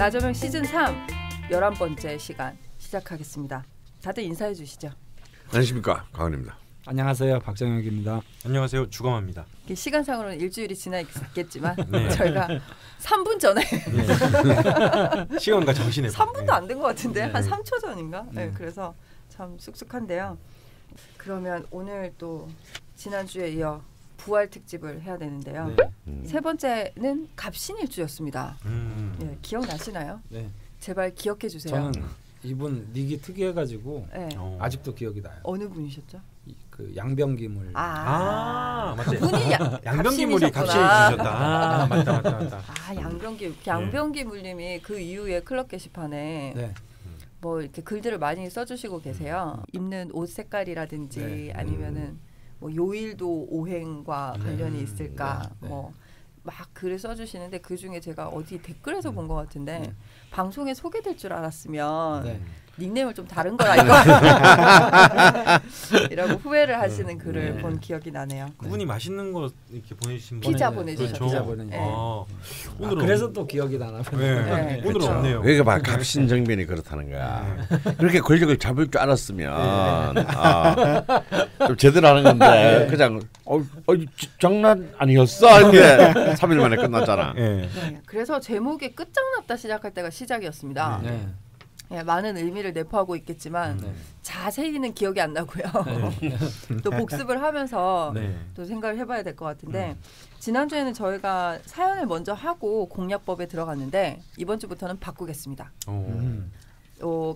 나저명 시즌 3 11번째 시간 시작하겠습니다. 다들 인사해 주시죠. 안녕하십니까, 강원입니다. 안녕하세요, 박정혁입니다. 안녕하세요, 주검아입니다. 시간상으로는 일주일이 지나 있겠지만 네. 저희가 3분 전에 네. 시간과 정신의 3분도 안 된 것 같은데 네. 한 3초 전인가? 네, 그래서 참 쑥쑥한데요. 그러면 오늘 또 지난주에 이어 부활 특집을 해야 되는데요. 네. 세 번째는 갑신일주였습니다. 네, 기억나시나요? 네. 제발 기억해 주세요. 저는 이분 닉이 특이해가지고 네. 아직도 기억이 나요. 어느 분이셨죠? 그 양병기물. 맞지. 분이 양병기물이 갑신이셨다. 맞다. 양병기물님이 그 이후에 클럽 게시판에 네. 뭐 이렇게 글들을 많이 써주시고 계세요. 입는 옷 색깔이라든지 네. 아니면은 뭐 요일도 오행과 관련이 있을까 네. 뭐 막 글을 써주시는데 그 중에 제가 어디 댓글에서 본 것 같은데 방송에 소개될 줄 알았으면 네. 닉네임을 좀 다른 걸 알고 이라고 후회를 하시는 글을 네. 본 기억이 나네요. 그분이 맛있는 거 이렇게 보내주신 분. 피자 네. 보내주셨죠. 피자 보내주셨죠. 네. 오늘은 그래서 또 기억이 나나 보네. 네. 오늘은 그렇죠. 없네요. 그러니까 막 갑신정변이 그렇다는 거야. 그렇게 권력을 잡을 줄 알았으면 좀 제대로 하는 건데 그냥 장난 아니었어 이게 3일 만에 끝났잖아. 네. 네, 그래서 제목이 끝장났다 시작할 때가 시작이었습니다. 네. 네, 많은 의미를 내포하고 있겠지만 네. 자세히는 기억이 안 나고요. 또 복습을 하면서 네. 또 생각을 해봐야 될 것 같은데 지난주에는 저희가 사연을 먼저 하고 공약법에 들어갔는데 이번 주부터는 바꾸겠습니다.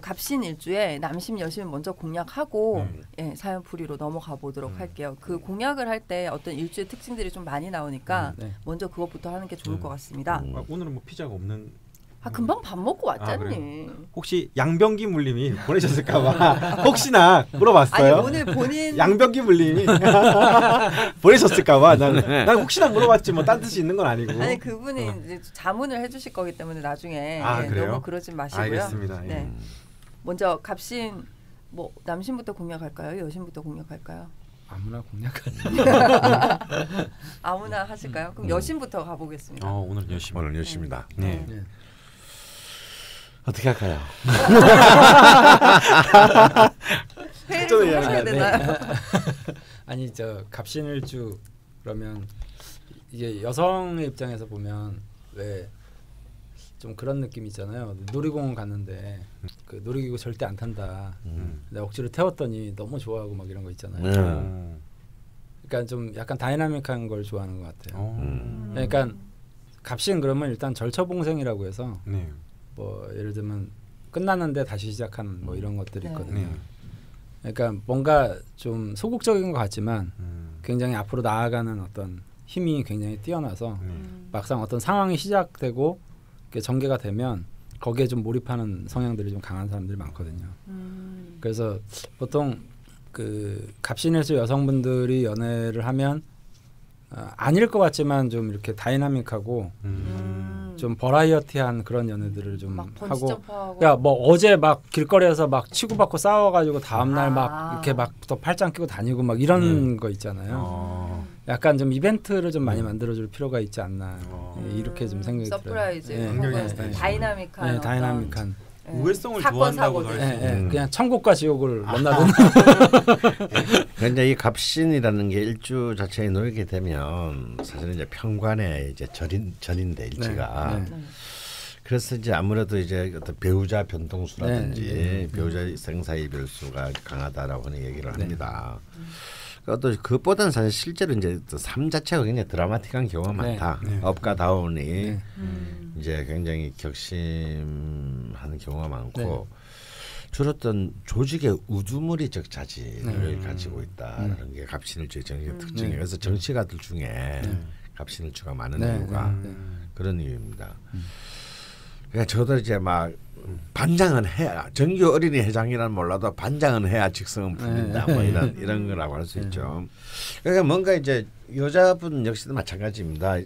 갑신일주에 남심 여심 먼저 공약하고 예, 사연 풀이로 넘어가 보도록 할게요. 그 공약을 할 때 어떤 일주의 특징들이 좀 많이 나오니까 네. 먼저 그것부터 하는 게 좋을 것 같습니다. 오늘은 뭐 피자가 없는. 금방 밥 먹고 왔잖니. 그래. 혹시 양병기물님이 보내셨을까봐 혹시나 물어봤어요. 아니 오늘 본인 양병기물님이 보내셨을까봐 난 혹시나 물어봤지 뭐 딴 뜻이 있는 건 아니고. 아니 그분이 이제 자문을 해주실 거기 때문에 나중에 그래요? 너무 그러지 마시고요. 알겠습니다. 네. 먼저 갑신 뭐 남신부터 공략할까요? 여신부터 공략할까요? 아무나 공략하는. 아무나 하실까요? 그럼 여신부터 가보겠습니다. 오늘 열심히. 오늘 열심입니다. 네. 네. 어떻게 할까요? 회의를 좀 하셔야 네. 되나요? 아니 저 갑신일주 그러면 이게 여성의 입장에서 보면 왜 좀 그런 느낌 있잖아요. 놀이공원 갔는데 그 놀이기구 절대 안 탄다. 내가 억지로 태웠더니 너무 좋아하고 막 이런 거 있잖아요. 그러니까 좀 약간 다이나믹한 걸 좋아하는 것 같아요. 그러니까 갑신 그러면 일단 절처봉생이라고 해서 네. 뭐 예를 들면 끝났는데 다시 시작하는 뭐 이런 것들이 있거든요. 네. 그러니까 뭔가 좀 소극적인 것 같지만 굉장히 앞으로 나아가는 어떤 힘이 굉장히 뛰어나서 막상 어떤 상황이 시작되고 전개가 되면 거기에 좀 몰입하는 성향들이 좀 강한 사람들이 많거든요. 그래서 보통 그 갑신일주 여성분들이 연애를 하면 아닐 것 같지만 좀 이렇게 다이나믹하고 좀 버라이어티한 그런 연애들을 좀 막 하고, 번지점프하고. 야 뭐 어제 막 길거리에서 막 치고받고 싸워가지고 다음날 막 이렇게 막 또 팔짱 끼고 다니고 막 이런 거 있잖아요. 약간 좀 이벤트를 좀 많이 만들어줄 필요가 있지 않나 이렇게 좀 생각이 서프라이즈, 들어요. 혹은 다이나믹한, 네, 다이나믹한. 우회성을 사건, 좋아한다고 사고들. 할 수 있는. 그냥 천국과 지옥을 넘나드는. 근데 이 갑신이라는 게 일주 자체에 놓이게 되면 사실은 이제 평관의 이제 전인데 일지가. 네. 그래서 이제 아무래도 이제 어떤 배우자 변동수라든지 네. 배우자 생사의 변수가 강하다라고 하는 얘기를 합니다. 또 그것보다는 사실 실제로 이제 삶 자체가 굉장히 드라마틱한 경우가 많다. 업과 다운이 이제 굉장히 격심하는 경우가 많고 주로 어떤 조직의 우두머리적 자질을 가지고 있다는 게 갑신일주의 정치의 특징이에요. 그래서 정치가들 중에 갑신일주가 많은 이유가 그런 이유입니다. 그러니까 저도 이제 막 반장은 해야 정규 어린이 회장이란 몰라도 반장은 해야 직성은 풀린다 뭐 이런 거라고 할 수 있죠. 그러니까 뭔가 이제 여자분 역시도 마찬가지입니다.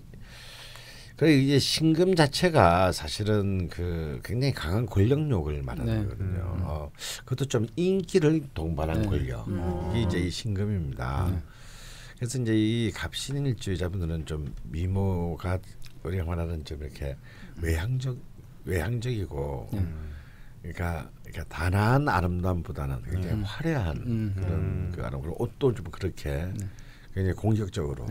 그리고 이제 신금 자체가 사실은 그 굉장히 강한 권력욕을 말하는 거거든요. 그것도 좀 인기를 동반한 권력이 이제 이 신금입니다. 그래서 이제 이 갑신일주의자분들은 좀 미모가 우리가 말하는 좀 이렇게 외향적 외향적이고 그러니까 단아한 아름다움보다는 굉장히 화려한 그런 그 아름다움 그리고 옷도 좀 그렇게 굉장히 공격적으로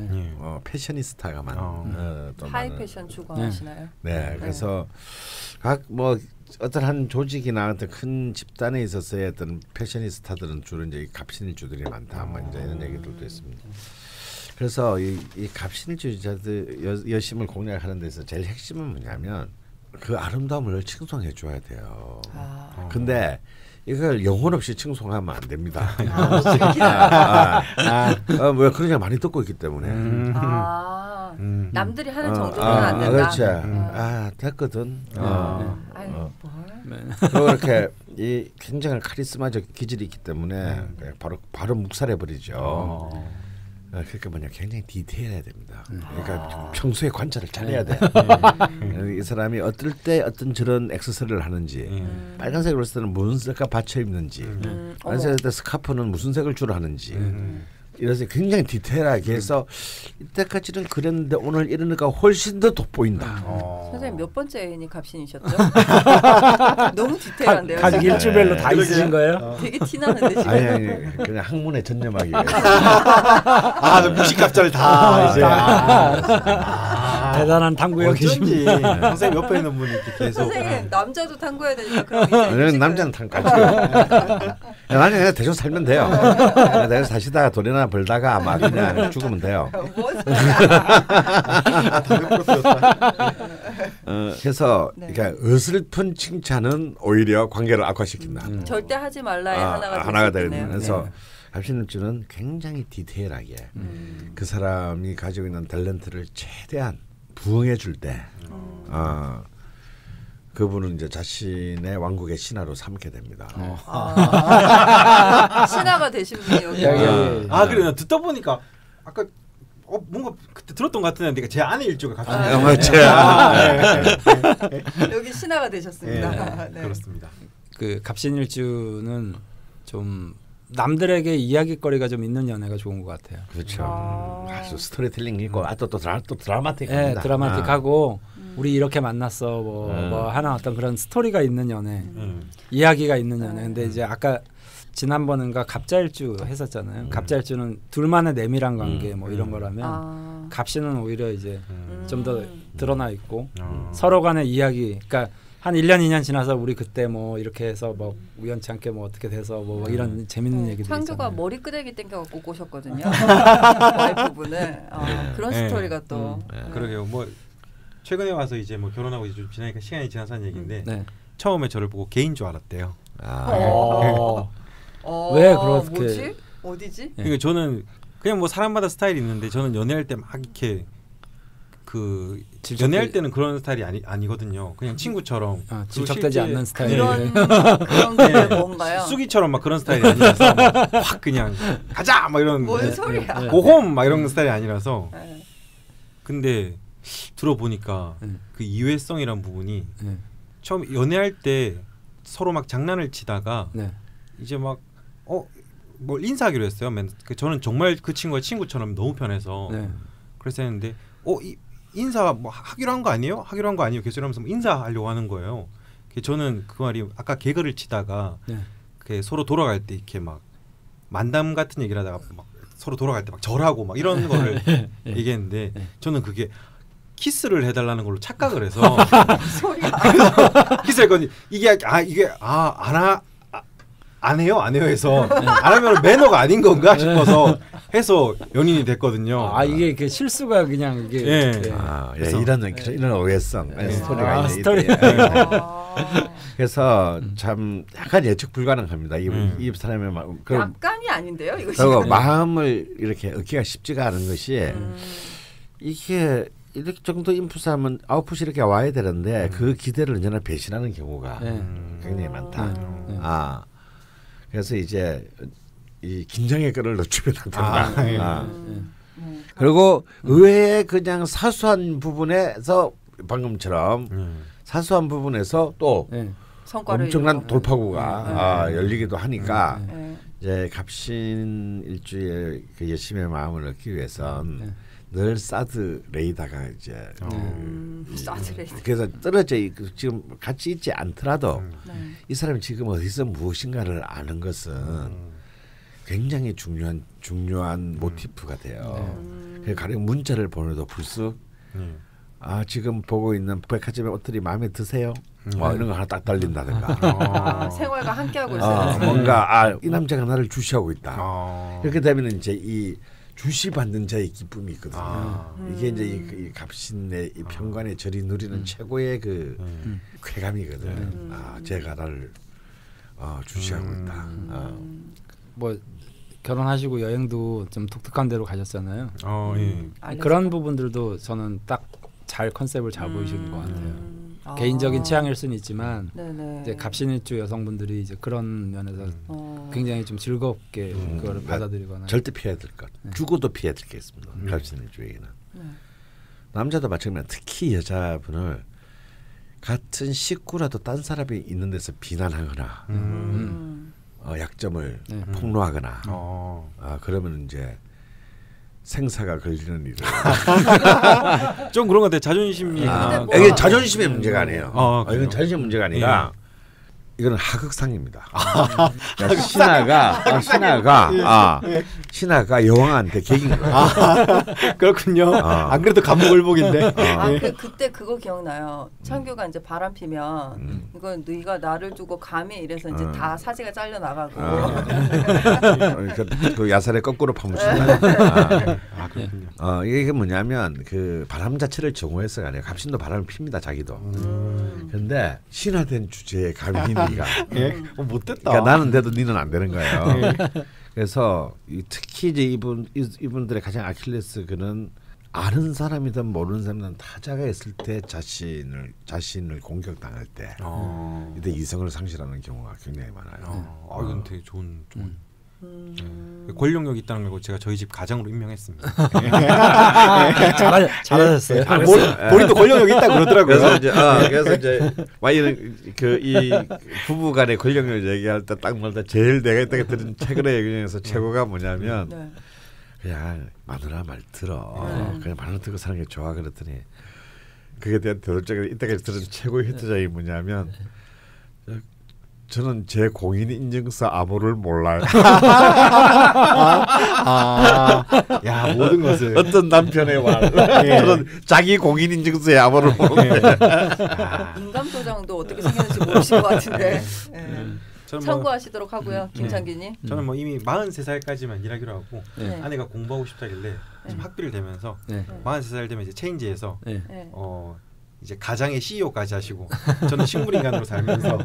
패셔니스타가 많은 또 하이 많은 패션 추구하시나요? 네, 그래서 각 뭐 어떤 한 조직이나 어떤 큰 집단에 있어서의 어떤 패셔니스타들은 주로 이제 갑신일주들이 많다, 뭐 이제 이런 얘기들도 있습니다. 그래서 이 갑신일주의자들 여심을 공략하는 데서 제일 핵심은 뭐냐면 그 아름다움을 칭송해 줘야 돼요. 근데 이걸 영혼 없이 칭송하면 안 됩니다. 왜 그런 얘기 많이 듣고 있기 때문에. 남들이 하는 정도는 안 된다. 그렇지. 됐거든. 그리고 이렇게 이 굉장히 카리스마적 기질이 있기 때문에 바로 묵살해 버리죠. 그러니까 뭐냐 굉장히 디테일해야 됩니다. 그러니까 평소에 관찰을 잘해야 돼. 이 사람이 어떨 때 어떤 저런 액세서리를 하는지, 빨간색으로 했을 때는 무슨 색깔 받쳐 입는지, 빨간색일 때 스카프는 무슨 색을 주로 하는지. 이래서 굉장히 디테일하게 해서 이때까지는 그랬는데 오늘 이러니까 훨씬 더 돋보인다. 선생님 몇 번째 애인이 갑신이셨죠? 너무 디테일한데요. 각 일주별로 다 있으신 거예요? 되게 티나는데 지금. 아니 그냥 학문에 전념하기 위해서. 무식갑자를 다 이제. 대단한 탐구역이십니다. 선생님 옆에 있는 분이 이렇게 계속. 선생님 남자도 탐구해야 되니까 그럼 이제 남자는 탐구하죠. 나는 그냥 대충 살면 돼요. 내가 사시다가 돈이나 벌다가 아마 그냥 죽으면 돼요. 뭔 소리야? 그래서 그러니까 어설픈 칭찬은 오히려 관계를 악화시킨다. 절대 하지 말라의 하나가 되는. 그래서 갑신일주는 굉장히 디테일하게 그 사람이 가지고 있는 탤런트를 최대한 부응해 줄 때, 그분은 이제 자신의 왕국의 신하로 삼게 됩니다. 신하가 되신 분이 여기. 그래요. 듣다 보니까 아까 뭔가 그때 들었던 것 같은데 제 아내 일주가 갑신일주. 여기 신하가 되셨습니다. 네. 그렇습니다. 그 갑신일주는 좀 남들에게 이야기거리가 좀 있는 연애가 좋은 것 같아요. 그렇죠. 아주 스토리텔링 있고 또 드라마틱합니다. 드라마틱하고 우리 이렇게 만났어 뭐 하나 어떤 그런 스토리가 있는 연애, 이야기가 있는 연애. 근데 이제 아까 지난번인가 갑자일주 했었잖아요. 갑자일주는 둘만의 내밀한 관계 뭐 이런 거라면 갑신은 오히려 이제 좀 더 드러나 있고 서로 간의 이야기. 그러니까 한 1년 2년 지나서 우리 그때 뭐 이렇게 해서 뭐 우연치 않게 뭐 어떻게 돼서 뭐 이런 재밌는 얘기들 있잖아요. 창조가 머리 끄댕이 땡겨갖고 꼬셨거든요. 와이프분을 그런 스토리가 또. 그러게요. 뭐 최근에 와서 이제 뭐 결혼하고 이제 좀 지나니까 시간이 지나서 한 얘기인데 처음에 저를 보고 게인 줄 알았대요. 왜 그렇게? 뭐지? 어디지? 그러니까 저는 그냥 뭐 사람마다 스타일이 있는데 저는 연애할 때 막 이렇게 그 연애할 때는 그런 스타일이 아니거든요. 그냥 친구처럼 질척되지 않는 스타일. 그런 게 뭔가요? 수기처럼 막 그런 스타일이 아니라서 확 그냥 가자 막 이런. 뭔 소리야? 고홈 막 이런 스타일이 아니라서. 근데 들어보니까 그 이회성이란 부분이 처음 연애할 때 서로 막 장난을 치다가 이제 막 뭘 인사하기로 했어요. 저는 정말 그 친구가 친구처럼 너무 편해서 그래서 했는데 인사 뭐 하기로 한 거 아니에요? 하기로 한 거 아니에요? 계속 이러면서 뭐 인사하려고 하는 거예요. 저는 그 말이 아까 개그를 치다가 서로 돌아갈 때 이렇게 막 만담 같은 얘기를 하다가 막 서로 돌아갈 때 막 절하고 막 이런 거를 얘기했는데 저는 그게 키스를 해달라는 걸로 착각을 해서 키스를 했거든요. 이게 안 해요 해서 안 하면 매너가 아닌 건가 싶어서 해서 연인이 됐거든요. 이게 그 실수가 그냥 이게 이런 오해성 스토리가 스토리. 그래서 참 약간 예측 불가능합니다. 이 사람의 마음. 약간이 아닌데요, 이거. 그리고 마음을 이렇게 얻기가 쉽지가 않은 것이 이게 이렇게 정도 인풋하면 아웃풋이 이렇게 와야 되는데 그 기대를 언제나 배신하는 경우가 굉장히 많다. 그래서 이제 이 긴장의 끈을 놓치면 안 된다. 그리고 의외의 그냥 사소한 부분에서 방금처럼 사소한 부분에서 또 엄청난 돌파구가 열리기도 하니까 이제 갑신일주의 그 여심의 마음을 얻기 위해선 늘 사드 레이다가 이제 그래서 떨어져 지금 같이 있지 않더라도 이 사람이 지금 어디서 무엇인가를 아는 것은 굉장히 중요한 모티프가 돼요. 가령 문자를 보내도 불쑥 지금 보고 있는 백화점의 옷들이 마음에 드세요? 이런 거 하나 딱 달린다든가. 생활과 함께하고 있어요. 뭔가 이 남자가 나를 주시하고 있다. 이렇게 되면 이제 이 주시받는 자의 기쁨이 있거든요. 이게 이제 이 갑신의 이 평관의 절이 누리는 최고의 그 쾌감이거든. 제가 나를 주시하고 있다. 뭐 결혼하시고 여행도 좀 독특한 데로 가셨잖아요. 예. 그런 부분들도 저는 딱 잘 컨셉을 잘 보이시는 것 같아요. 개인적인 취향일 수는 있지만 이제 갑신일주 여성분들이 이제 그런 면에서 굉장히 좀 즐겁게 그거를 받아들이거나 절대 피해야 될 것. 죽어도 피해야 될 게 있습니다. 갑신일주에게는 남자도 마찬가지로 특히 여자분을 같은 식구라도 딴 사람이 있는 데서 비난하거나 약점을 폭로하거나 그러면 이제 생사가 걸리는 일을 좀 그런 것 같아요. 자존심이 이게 자존심의 문제가 아니에요. 이건 자존심 문제가 아니라 이거는 하극상입니다. 신하가 여왕한테 개긴 거예요. 그렇군요. 안 그래도 감옥을복인데. 그때 그거 기억나요. 창규가 이제 바람 피면 이건 네가 나를 두고 감히 이래서 이제 다 사지가 잘려 나가고. 그 야살에 거꾸로 파묻힌다. 그렇군요. 이게 뭐냐면 그 바람 자체를 정오해서가 아니에요. 갑신도 바람을 핍니다. 자기도. 그런데 신화된 주제에 감히 네가 못됐다. 그러니까 나는 돼도 니는 안 되는 거예요. 그래서 특히 이제 이분들의 가장 아킬레스건은 아는 사람이든 모르는 사람이든 타자가 있을 때 자신을 공격당할 때 이때 이성을 상실하는 경우가 굉장히 많아요. 이건 되게 좋은. 권력력이 있다는 걸 제가 저희 집 가장으로 임명했습니다. 잘하셨어요. 본인도 권력력이 있다 그러더라고요. 그래서 이제 와이는 이 부부간의 권력력 얘기할 때 딱 말다 제일 내가 이때가 들은 최근의 얘기에서 최고가 뭐냐면 그냥 마누라 말 들어. 그냥 마누라 듣고 사는 게 좋아 그랬더니 그게 대한 대돌적으로 이때까지 들은 최고의 히트작이 뭐냐면 저는 제 공인 인증서 암호를 몰라요. 야 모든 것을 어떤 남편의 말 저는 자기 공인 인증서의 암호를 모르는데 인감 도장도 어떻게 생겼는지 모르실 것 같은데 참고하시도록 하고요. 김창규님. 저는 뭐 이미 43살까지만 일하기로 하고 아내가 공부하고 싶다길래 지금 학비를 대면서 43살 되면 이제 체인지에서 이제 가장의 CEO까지 하시고 저는 식물인간으로 살면서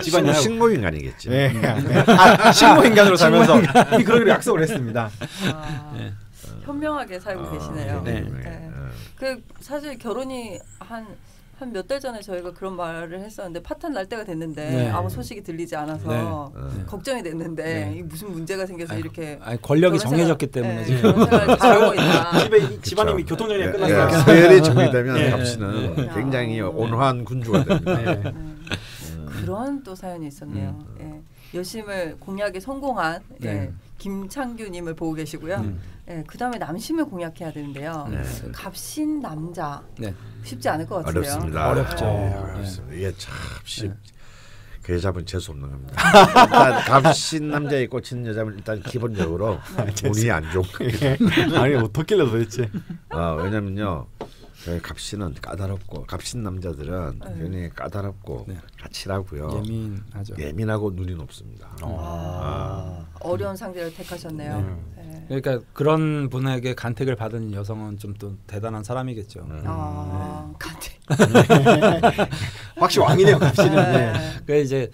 집안일 식물인간이겠지. 식물인간으로 살면서 그러기로 약속을 했습니다. 현명하게 살고 계시네요. 그 사실 결혼이 한 몇 달 전에 저희가 그런 말을 했었는데 파탄 날 때가 됐는데 아무 소식이 들리지 않아서 걱정이 됐는데 이게 무슨 문제가 생겨서 이렇게 권력이 정해졌기 때문에 지금 그런 생활을 잘하고 있나. 집안이 교통정리가 끝났어요. 서열이 정리되면 갑신은 굉장히 온화한 군주가 됩니다. 그런 또 사연이 있었네요. 여심을 공략에 성공한 김창규님을 보고 계시고요. 그다음에 남심을 공략해야 되는데요. 갑신 남자 쉽지 않을 것 같은데요. 어렵습니다. 어렵죠. 어렵습니다. 이게 참 그 여자분 재수 없는 겁니다. 일단 갑신 남자에 꽂힌 여자분 일단 기본적으로 운이 안 좋은 거예요. 아니 어떻길래 도대체? 왜냐면요. 갑신은 까다롭고 갑신 남자들은 굉장히 까다롭고 까칠하고요. 예민하고 눈이 높습니다. 어려운 상대를 택하셨네요. 그러니까 그런 분에게 간택을 받은 여성은 좀 또 대단한 사람이겠죠. 간택. 확실히 왕이네요, 갑신은. 그 이제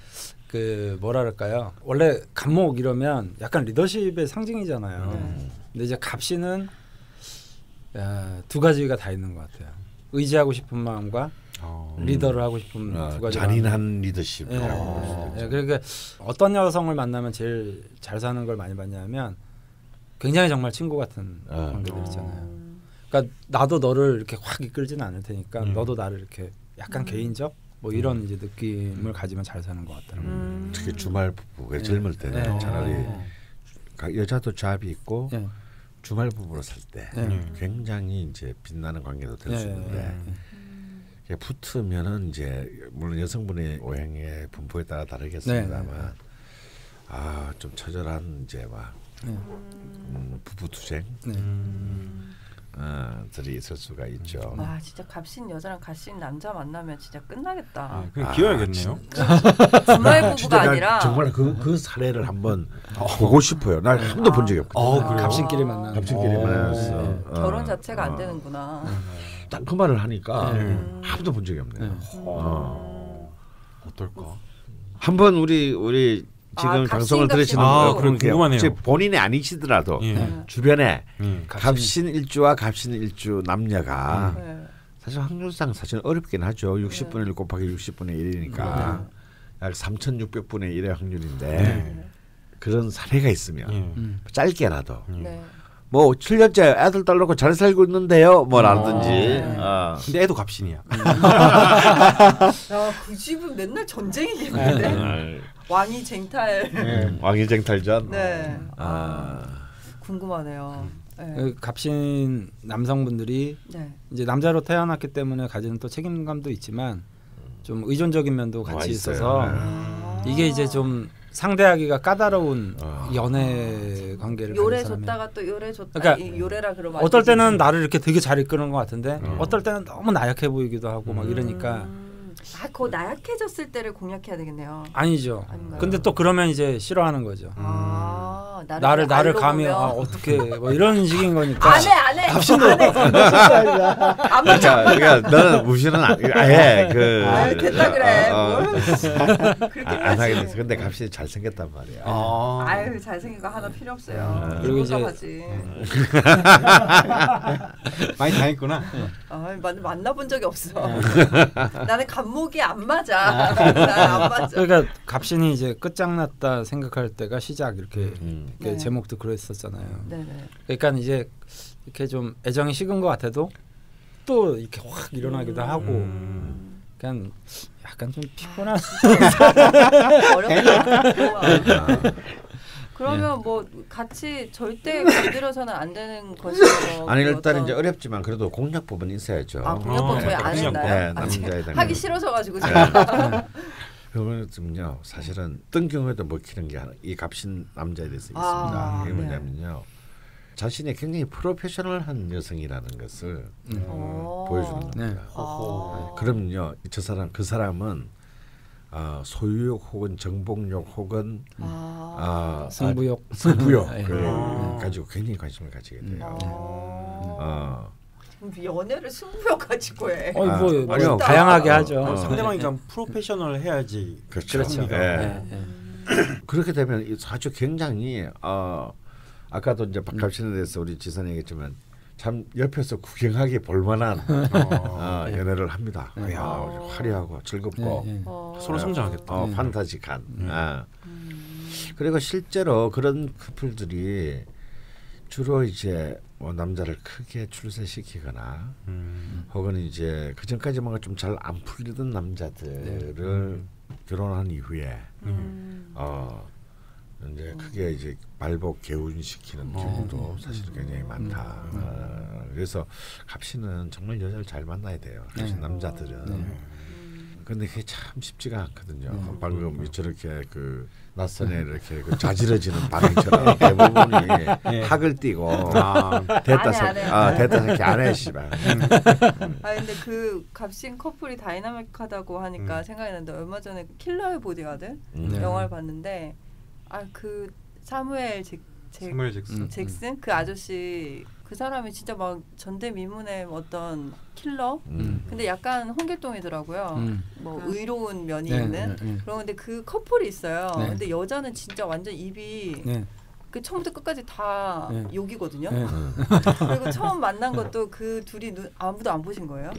그 뭐랄까요? 원래 갑목 이러면 약간 리더십의 상징이잖아요. 근데 이제 갑신은 두 가지가 다 있는 것 같아요. 의지하고 싶은 마음과 리더를 하고 싶은 두 가지. 잔인한 리더십. 그러니까 어떤 여성을 만나면 제일 잘 사는 걸 많이 봤냐면 굉장히 정말 친구 같은 관계들 있잖아요. 그러니까 나도 너를 이렇게 확 이끌지는 않을 테니까 너도 나를 이렇게 약간 개인적 뭐 이런 이제 느낌을 가지면 잘 사는 것 같더라고요. 특히 주말 부부가 젊을 때는 차라리 여자도 잡이 있고. 주말 부부로 살 때 굉장히 이제 빛나는 관계도 될 수 있는데 붙으면은 이제 물론 여성분의 오행의 분포에 따라 다르겠습니다만 좀 처절한 이제 막 부부 투쟁 들이 있을 수가 있죠. 와 진짜 갑신 여자랑 갓신 남자 만나면 진짜 끝나겠다. 그냥 기어야겠네요. 주말 부부가 아니라 정말 그 사례를 한번 보고 싶어요. 난 한 번도 본 적이 없거든요. 갑신끼리 만나. 갑신끼리 만났어. 결혼 자체가 안 되는구나. 딱 그 말을 하니까 한 번도 본 적이 없네요. 어떨까? 한번 우리 지금 방송을 들으시는 그런 궁금하네요. 본인이 아니시더라도 주변에 갑신일주와 갑신일주 남녀가 사실 확률상 사실 어렵긴 하죠. 60분의 1 곱하기 60분의 1이니까 약 3,600분의 1의 확률인데 그런 사례가 있으면 짧게라도 뭐 7년째 애들 딸 놓고 잘 살고 있는데요 뭐라든지 근데 애도 갑신이야. 야, 그 집은 맨날 전쟁이겠는데. 왕이 쟁탈. 왕이 쟁탈전. 네. 궁금하네요. 네. 갑신 남성분들이 이제 남자로 태어났기 때문에 가지는 또 책임감도 있지만 좀 의존적인 면도 같이 있어서 이게 이제 좀 상대하기가 까다로운 연애 관계를 요래 줬다가 또 요래 줬다. 그러니까 요래라 그러면 어떨 때는 나를 이렇게 되게 잘 이끄는 것 같은데 어떨 때는 너무 나약해 보이기도 하고 막 이러니까 그 나약해졌을 때를 공략해야 되겠네요. 아니죠. 아닌가요? 근데 또 그러면 이제 싫어하는 거죠. 나를 감히 어떻게 뭐 이런 식인 거니까. 안 해. 갑신도 그러니까 너는 무시는 아예 됐다 그래. 안 하겠어. 근데 갑신이 잘 생겼단 말이야. 아유 잘생긴 거 하나 필요 없어요. 그리고 이제 많이 당했구나. 만나본 적이 없어. 나는 갑목이 안 맞아. 안 맞아. 그러니까 갑신이 이제 끝장났다 생각할 때가 시작 이렇게 제목도 그랬었잖아요. 네네. 그러니까 이제 이렇게 좀 애정이 식은 것 같아도 또 이렇게 확 일어나기도 하고 그냥 약간 좀 피곤한. 어렵다. 그러면 뭐 같이 절대 건드려서는 안 되는 것이죠. 아니 일단 이제 어렵지만 그래도 공략법은 있어야죠. 공략법 저희 안 했나요? 남자에 하기 싫어서가지고 그거는요 사실은 어떤 경우에도 먹히는 게 이 갑신 남자에 대해서 있습니다. 이게 뭐냐면요 자신이 굉장히 프로페셔널한 여성이라는 것을 보여주는 겁니다. 그러면요 그 사람은 소유욕 혹은 정복욕 혹은 승부욕 가지고 굉장히 관심을 가지게 돼요. 연애를 승부욕 가지고 해. 뭐 다양하게 하죠. 상대방이 좀 프로페셔널 해야지. 그렇죠. 그렇게 되면 아주 굉장히 아까도 이제 갑신에 대해서 우리 지선이 얘기했지만 참 옆에서 구경하기 볼만한 연애를 합니다. 화려하고 즐겁고 서로 성장하겠다. 판타지한. 그리고 실제로 그런 커플들이 주로 이제 뭐 남자를 크게 출세시키거나 혹은 이제 그 전까지 뭔가 좀 잘 안 풀리던 남자들을 결혼한 이후에 이제 크게 이제 발복 개운시키는 경우도 사실 굉장히 많다. 그래서 갑신은 정말 여자를 잘 만나야 돼요. 갑신 남자들은. 근데 그게 참 쉽지가 않거든요. 방금 저렇게 그 낯선에 이렇게 자지러지는 반응처럼 대부분이 학을 띄고 됐다 새끼 안 해 씨발. 근데 그 갑신 커플이 다이나믹하다고 하니까 생각이 나는데 얼마 전에 킬러의 보디가드 영화를 봤는데 그 사무엘 잭슨 그 아저씨 그 사람이 진짜 막 전대미문의 어떤 킬러 근데 약간 홍길동이더라고요. 뭐 의로운 면이 있는 그런데 그 커플이 있어요. 근데 여자는 진짜 완전 입이 그 처음부터 끝까지 다 욕이거든요. 그리고 처음 만난 것도 그 둘이 아무도 안 보신 거예요.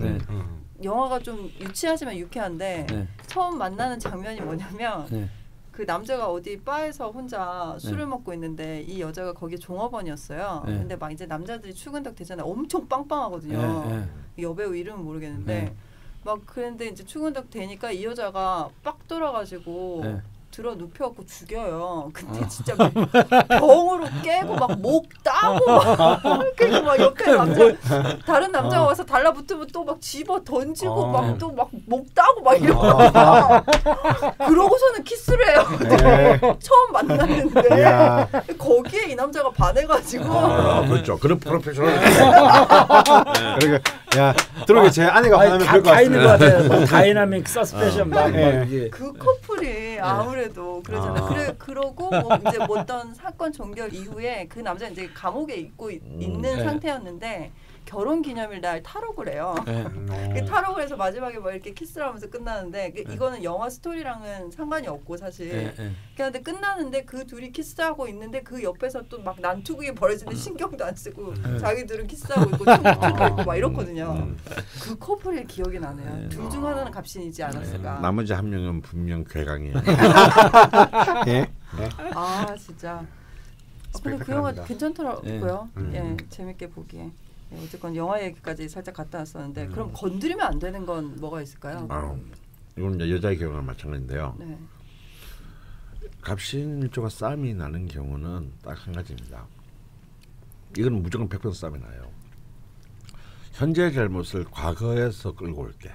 영화가 좀 유치하지만 유쾌한데 처음 만나는 장면이 뭐냐면 그 남자가 어디 바에서 혼자 술을 먹고 있는데 이 여자가 거기 종업원이었어요. 근데 막 이제 남자들이 출근딱 되잖아요. 엄청 빵빵하거든요. 여배우 이름은 모르겠는데 막 그런데 이제 출근딱 되니까 이 여자가 빡 돌아가지고 들어 눕혀갖고 죽여요. 근데 진짜 막 병으로 깨고 막 목 따고 그리고 막 옆에 남자 다른 남자가 와서 달라붙으면 또 막 집어 던지고 막 또 막 목 따고 막 이러고 그러고서는 키스를 해요. 처음 만났는데 거기에 이 남자가 반해가지고 그렇죠. 그런 프로페셔널. 그러니까 야 들어오게 제 아내가 반하면 그럴 것 같아요. 다이나믹 서스펜션 막 그 커플이 아무래도 그러잖아요. 그러고 뭐 이제 어떤 사건 종결 이후에 그 남자 이제 감옥에 있는 상태였는데 결혼 기념일 날 탈옥을 해요. 그 탈옥을 해서 마지막에 뭐 이렇게 키스를 하면서 끝나는데 이거는 영화 스토리랑은 상관이 없고 사실. 그런데 끝나는데 그 둘이 키스하고 있는데 그 옆에서 또 막 난투극이 벌어지는데 신경도 안 쓰고 자기들은 키스하고 있고 춤추고 있고 막 이렇거든요. 그 커플이 기억이 나네요. 둘 중 하나는 갑신이지 않았을까. 나머지 한 명은 분명 괴강이에요. 아 진짜. 근데 그 영화 괜찮더라고요. 예, 재밌게 보기에. 어쨌건 영화 얘기까지 살짝 갔다 왔었는데 그럼 건드리면 안 되는 건 뭐가 있을까요? 이건 이제 여자의 경우가 마찬가지인데요. 네. 갑신일조가 싸움이 나는 경우는 딱 한 가지입니다. 이건 무조건 100% 싸움이 나요. 현재의 잘못을 과거에서 끌고 올 때,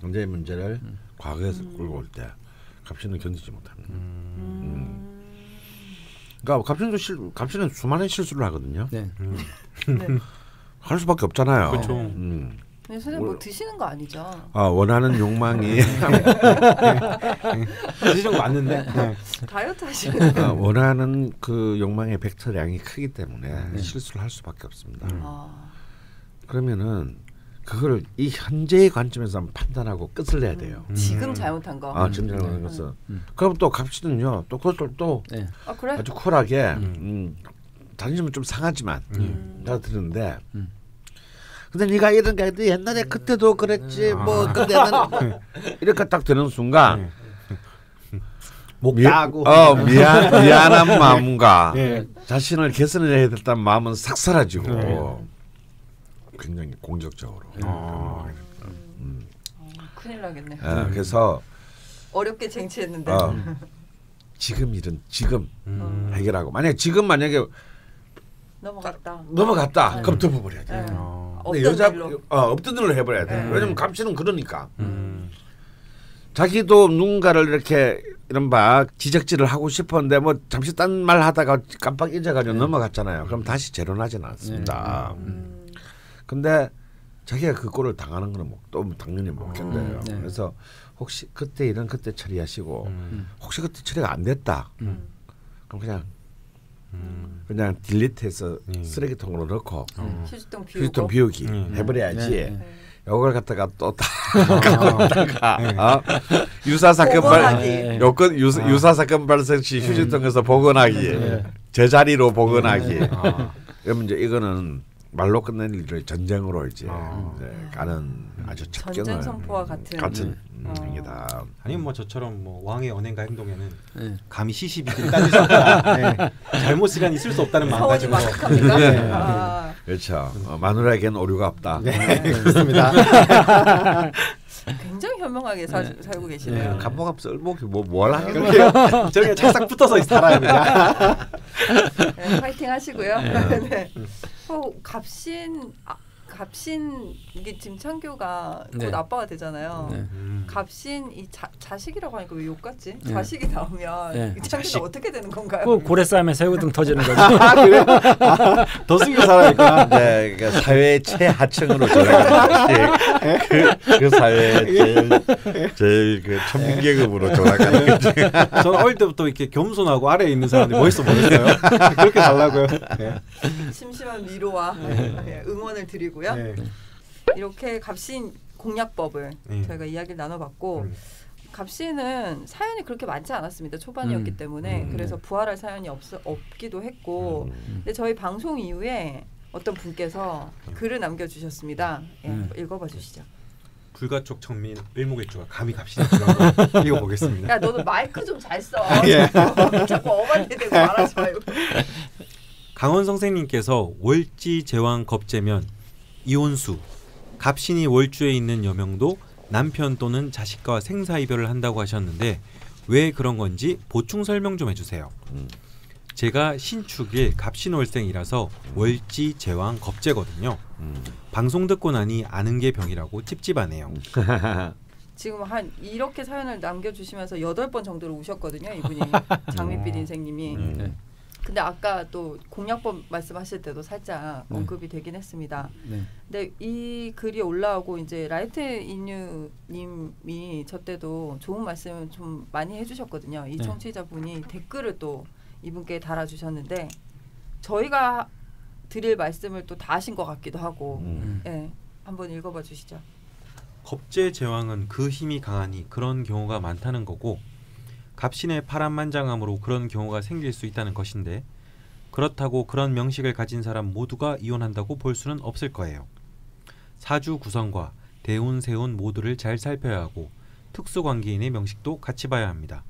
현재의 문제를 과거에서 끌고 올 때 갑신은 견디지 못합니다. 그러니까 갑신은 수많은 실수를 하거든요. 네. 할 수밖에 없잖아요. 그렇죠. 선생님 뭐 드시는 거 아니죠? 원하는 욕망이 드시는 거 맞는데 다이어트 하시는 원하는 그 욕망의 벡터량이 크기 때문에 실수를 할 수밖에 없습니다. 그러면은 그걸 이 현재의 관점에서 한번 판단하고 끝을 내야 돼요. 지금 잘못한 거. 지금 잘못한 것은. 그럼 또 갑신은요. 또 그것을 또 그래? 아주 쿨하게 자존심은 좀 상하지만 나 들었는데 근데 네가 이런 게 옛날에 그때도 그랬지 뭐 근데 나는 이렇게 딱 되는 순간 목다하고 미안한 마음과 자신을 개선해야 됐다는 마음은 싹 사라지고 굉장히 공격적으로 큰일 나겠네. 그래서 어렵게 쟁취했는데 지금 일은 지금 해결하고 만약에 넘어갔다 그럼 덮어버려야 돼. 없던 일로 해버려야 돼. 왜냐면 갑신은 그러니까 자기도 누군가를 이렇게 이른바 지적질을 하고 싶었는데 뭐 잠시 딴 말 하다가 깜빡 잊어가지고 넘어갔잖아요. 그럼 다시 재론하지는 않습니다. 근데 자기가 그 꼴을 당하는 거는 또 당연히 못 견뎌요. 그래서 혹시 그때 일은 그때 처리하시고 혹시 그때 처리가 안 됐다. 그럼 그냥 딜리트해서 쓰레기통으로 넣고 휴지통 비우기 해버려야지. 이걸 갖다가 또 다 갖고 있다가 유사 사건 발생 시 휴지통에서 복원하기, 제자리로 복원하기. 그러면 이제 이거는 말로 끝낸 일을 전쟁으로 이제 가는 아주 첩경을 전쟁 선포와 같은 행위다. 아니면 뭐 저처럼 뭐 왕의 언행과 행동에는 감히 시시비비 따질 수 없다. 잘못 시간이 있을 수 없다는 마음 가지고. 그렇죠. 마누라에겐 오류가 없다. 그렇습니다. 굉장히 현명하게 살고 계시네요. 간목합 썰목이 뭘 하겠어요? 저기 착싹 붙어서 살아야 그냥. 파이팅 하시고요. 갑신 이게 지금 창규가 곧 아빠가 되잖아요. 갑신 이 자식이라고 하니까 왜 욕 같지? 자식이 나오면 창규가 어떻게 되는 건가요? 그 고래 싸움에 새우등 터지는 거죠. 그래요? 더 숨겨 살아야니까. 네, 그러니까 사회의 최하층으로 돌아가는 것이 그 사회의 제일 그 천민계급으로 돌아가는 거지. 저는 어릴 때부터 이렇게 겸손하고 아래에 있는 사람들이 멋있어 보였어요. 그렇게 달라고요. 심심한 위로와 응원을 드리고요. 이렇게 갑신 공략법을 저희가 이야기를 나눠봤고 갑신은 사연이 그렇게 많지 않았습니다. 초반이었기 때문에 그래서 부활할 사연이 없기도 했고 근데 저희 방송 이후에 어떤 분께서 글을 남겨주셨습니다. 읽어봐 주시죠. 불가촉 천민 을목일주가 감히 갑신이 읽어보겠습니다. 야 너도 마이크 좀 잘 써. 자꾸 어반데 대고 말하지 말고. 강원 선생님께서 월지 제왕 겁재면 이혼수 갑신이 월주에 있는 여명도 남편 또는 자식과 생사이별을 한다고 하셨는데 왜 그런 건지 보충 설명 좀 해주세요. 제가 신축일 갑신월생이라서 월지 제왕 겁재거든요. 방송 듣고 나니 아는 게 병이라고 찝찝하네요. 지금 한 이렇게 사연을 남겨주시면서 8번 정도로 우셨거든요. 이분이 장밋빛 인생님이. 근데 아까 또 공약법 말씀하실 때도 살짝 언급이 되긴 했습니다. 근데 이 글이 올라오고 이제 라이트 인유님이 저 때도 좋은 말씀을 좀 많이 해주셨거든요. 이 청취자분이 댓글을 또 이분께 달아주셨는데 저희가 드릴 말씀을 또 다 하신 것 같기도 하고 네, 한번 읽어봐 주시죠. 겁재 제왕은 그 힘이 강하니 그런 경우가 많다는 거고 갑신의 파란만장함으로 그런 경우가 생길 수 있다는 것인데 그렇다고 그런 명식을 가진 사람 모두가 이혼한다고 볼 수는 없을 거예요. 사주 구성과 대운, 세운 모두를 잘 살펴야 하고 특수관계인의 명식도 같이 봐야 합니다.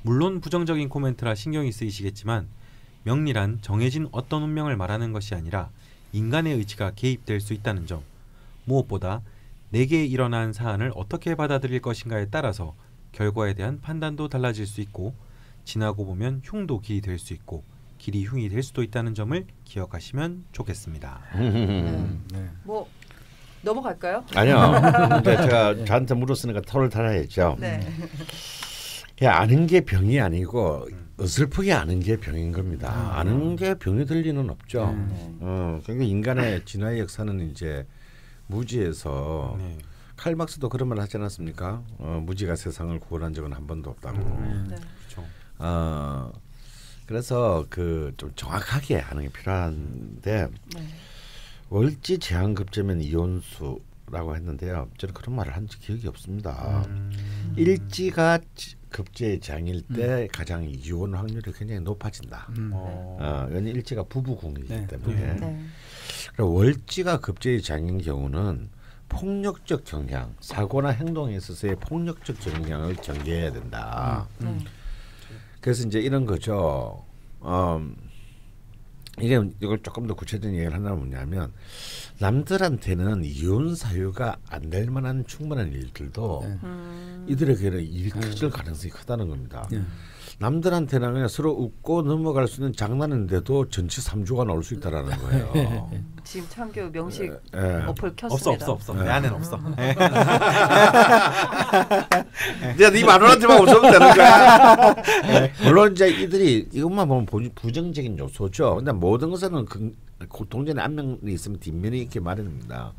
물론 부정적인 코멘트라 신경이 쓰이시겠지만 명리란 정해진 어떤 운명을 말하는 것이 아니라 인간의 의지가 개입될 수 있다는 점, 무엇보다 내게 일어난 사안을 어떻게 받아들일 것인가에 따라서 결과에 대한 판단도 달라질 수 있고 지나고 보면 흉도 길이 될 수 있고 길이 흉이 될 수도 있다는 점을 기억하시면 좋겠습니다. 뭐 넘어갈까요? 아니요. 제가 저한테 물었으니까 털을 달아야죠. 그냥 아는 게 병이 아니고 어설프게 아는 게 병인 겁니다. 아는 게 병이 될 리는 없죠. 그러니까 인간의 진화의 역사는 이제 무지에서 칼 막스도 그런 말 하지 않았습니까? 무지가 세상을 구원한 적은 한 번도 없다고. 그렇죠. 그래서 그 좀 정확하게 하는 게 필요한데 월지 제왕급제면 이혼수라고 했는데요. 저는 그런 말을 한 기억이 없습니다. 일지가 급제의 장일 때 가장 이혼 확률이 굉장히 높아진다. 왜냐하면 일지가 부부궁이기 때문에. 월지가 급제의 장인 경우는 폭력적 경향, 사고나 행동에 있어서의 폭력적 경향을 경계해야 된다. 그래서 이제 이런 거죠. 이걸 조금 더 구체적인 얘기를 하려면 뭐냐면 남들한테는 이혼 사유가 안 될 만한 충분한 일들도 이들에게는 일이 커질 가능성이 크다는 겁니다. 남들한테는 그냥 서로 웃고 넘어갈 수 있는 장난인데도 전치 3주가 나올 수 있다라는 거예요. 지금 창규 명식 어플 켰습니다. 없어. 내 안에는 없어. 이제 네 마누라한테만 웃으면 되는 거야. 물론 이제 이들이 이것만 보면 부정적인 요소죠. 근데 모든 것은 동전에 앞면이 있으면 뒷면이 있게 마련입니다.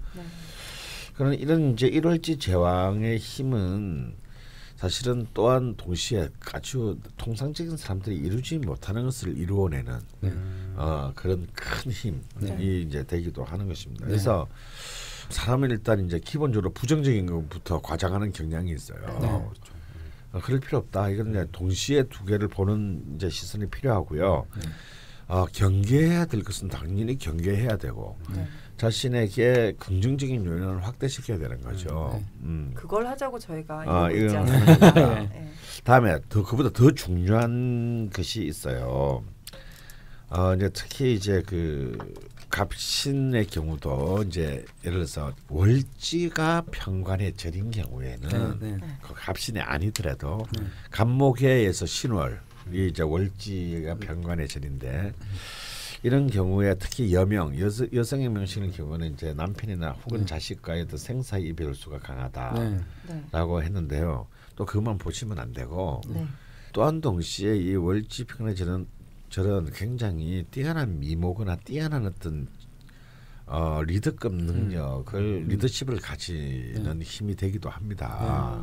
그런 이런 이제 일월지 제왕의 힘은 사실은 또한 동시에 아주 통상적인 사람들이 이루지 못하는 것을 이루어내는 그런 큰 힘이 이제 되기도 하는 것입니다. 그래서 사람은 일단 이제 기본적으로 부정적인 것부터 과장하는 경향이 있어요. 그럴 필요 없다. 이건 이제 동시에 두 개를 보는 이제 시선이 필요하고요. 경계해야 될 것은 당연히 경계해야 되고 자신에게 긍정적인 요인을 확대시켜야 되는 거죠. 그걸 하자고 저희가 이거 있지 않습니까? 다음에 그보다 더 중요한 것이 있어요. 이제 특히 이제 그 갑신의 경우도 이제 예를 들어서 월지가 편관에 절인 경우에는 그 갑신이 아니더라도 갑목해에서 신월이 이제 월지가 편관에 절인데. 이런 경우에 특히 여명 여성의 명식의 경우는 이제 남편이나 혹은 자식과의 생사 이별수가 강하다라고 했는데요. 또 그것만 보시면 안 되고 또한 동시에 이 월지 편에 저런 굉장히 뛰어난 미모거나 뛰어난 어떤 리더급 능력을 리더십을 가지는 힘이 되기도 합니다.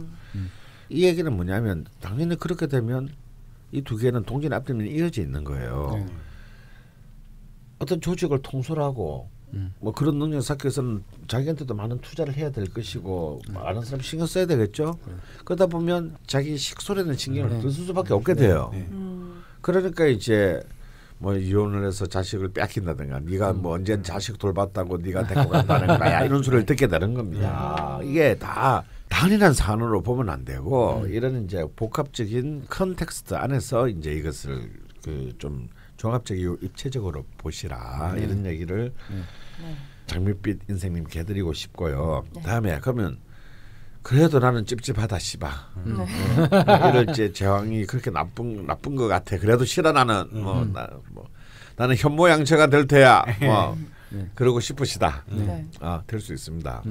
이 얘기는 뭐냐면 당연히 그렇게 되면 이 두 개는 동전 앞뒤면 이어져 있는 거예요. 어떤 조직을 통솔하고 뭐 그런 능력 쌓기 위해서는 자기한테도 많은 투자를 해야 될 것이고 많은 사람 신경 써야 되겠죠. 그러다 보면 자기 식솔에는 신경을 더 쓸 수밖에 없게 돼요. 그러니까 이제 뭐 이혼을 해서 자식을 뺏긴다든가 네가 뭐 언제 자식 돌봤다고 네가 데리고 간다는 거야 이런 소리를 듣게 되는 겁니다. 이게 다 단일한 사안으로 보면 안 되고 이런 이제 복합적인 컨텍스트 안에서 이제 이것을 그 좀 종합적이고 입체적으로 보시라 이런 얘기를 장밋빛 인생님께 해드리고 싶고요. 다음에 그러면 그래도 나는 찝찝하다 씨바. 이럴지 제왕이 그렇게 나쁜 것 같아. 그래도 싫어 나는. 나는 현모양처가 될 테야. 그러고 싶으시다. 될 수 있습니다.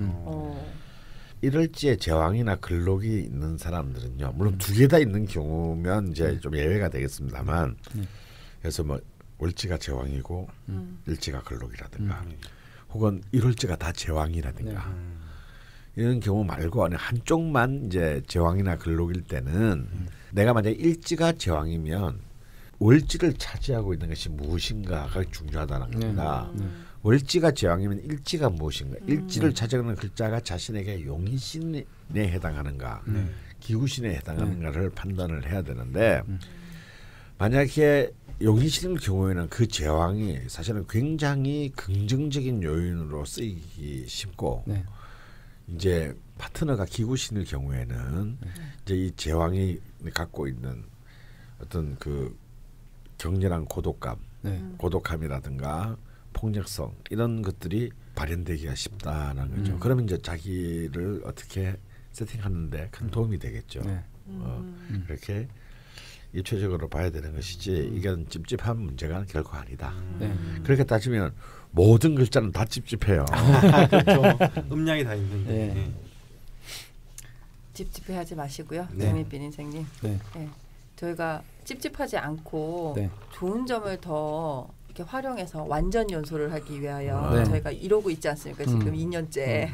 이럴지에 제왕이나 근록이 있는 사람들은요. 물론 두 개 다 있는 경우면 이제 좀 예외가 되겠습니다만. 그래서 뭐 월지가 제왕이고 일지가 근록이라든가, 혹은 일월지가 다 제왕이라든가. 이런 경우 말고 한쪽만 이제 제왕이나 근록일 때는 내가 만약 일지가 제왕이면 월지를 차지하고 있는 것이 무엇인가가 중요하다는 겁니다. 월지가 제왕이면 일지가 무엇인가, 일지를 차지하는 글자가 자신에게 용의신에 해당하는가, 기구신에 해당하는가를 판단을 해야 되는데, 만약에 용의신의 경우에는 그 제왕이 사실은 굉장히 긍정적인 요인으로 쓰이기 쉽고, 이제 파트너가 기구신일 경우에는 이제 이 제왕이 갖고 있는 어떤 그 격렬한 고독함이라든가 폭력성 이런 것들이 발현되기가 쉽다는 거죠. 그러면 이제 자기를 어떻게 세팅하는데 큰 도움이 되겠죠. 그렇게 입체적으로 봐야 되는 것이지, 이건 찝찝한 문제가 결코 아니다. 그렇게 따지면 모든 글자는 다 찝찝해요. 그렇죠. 음량이 다 있는데. 찝찝해하지 마시고요. 재미빈 인생님. 저희가 찝찝하지 않고 좋은 점을 더 이렇게 활용해서 완전 연소를 하기 위하여 저희가 이러고 있지 않습니까? 지금 2년째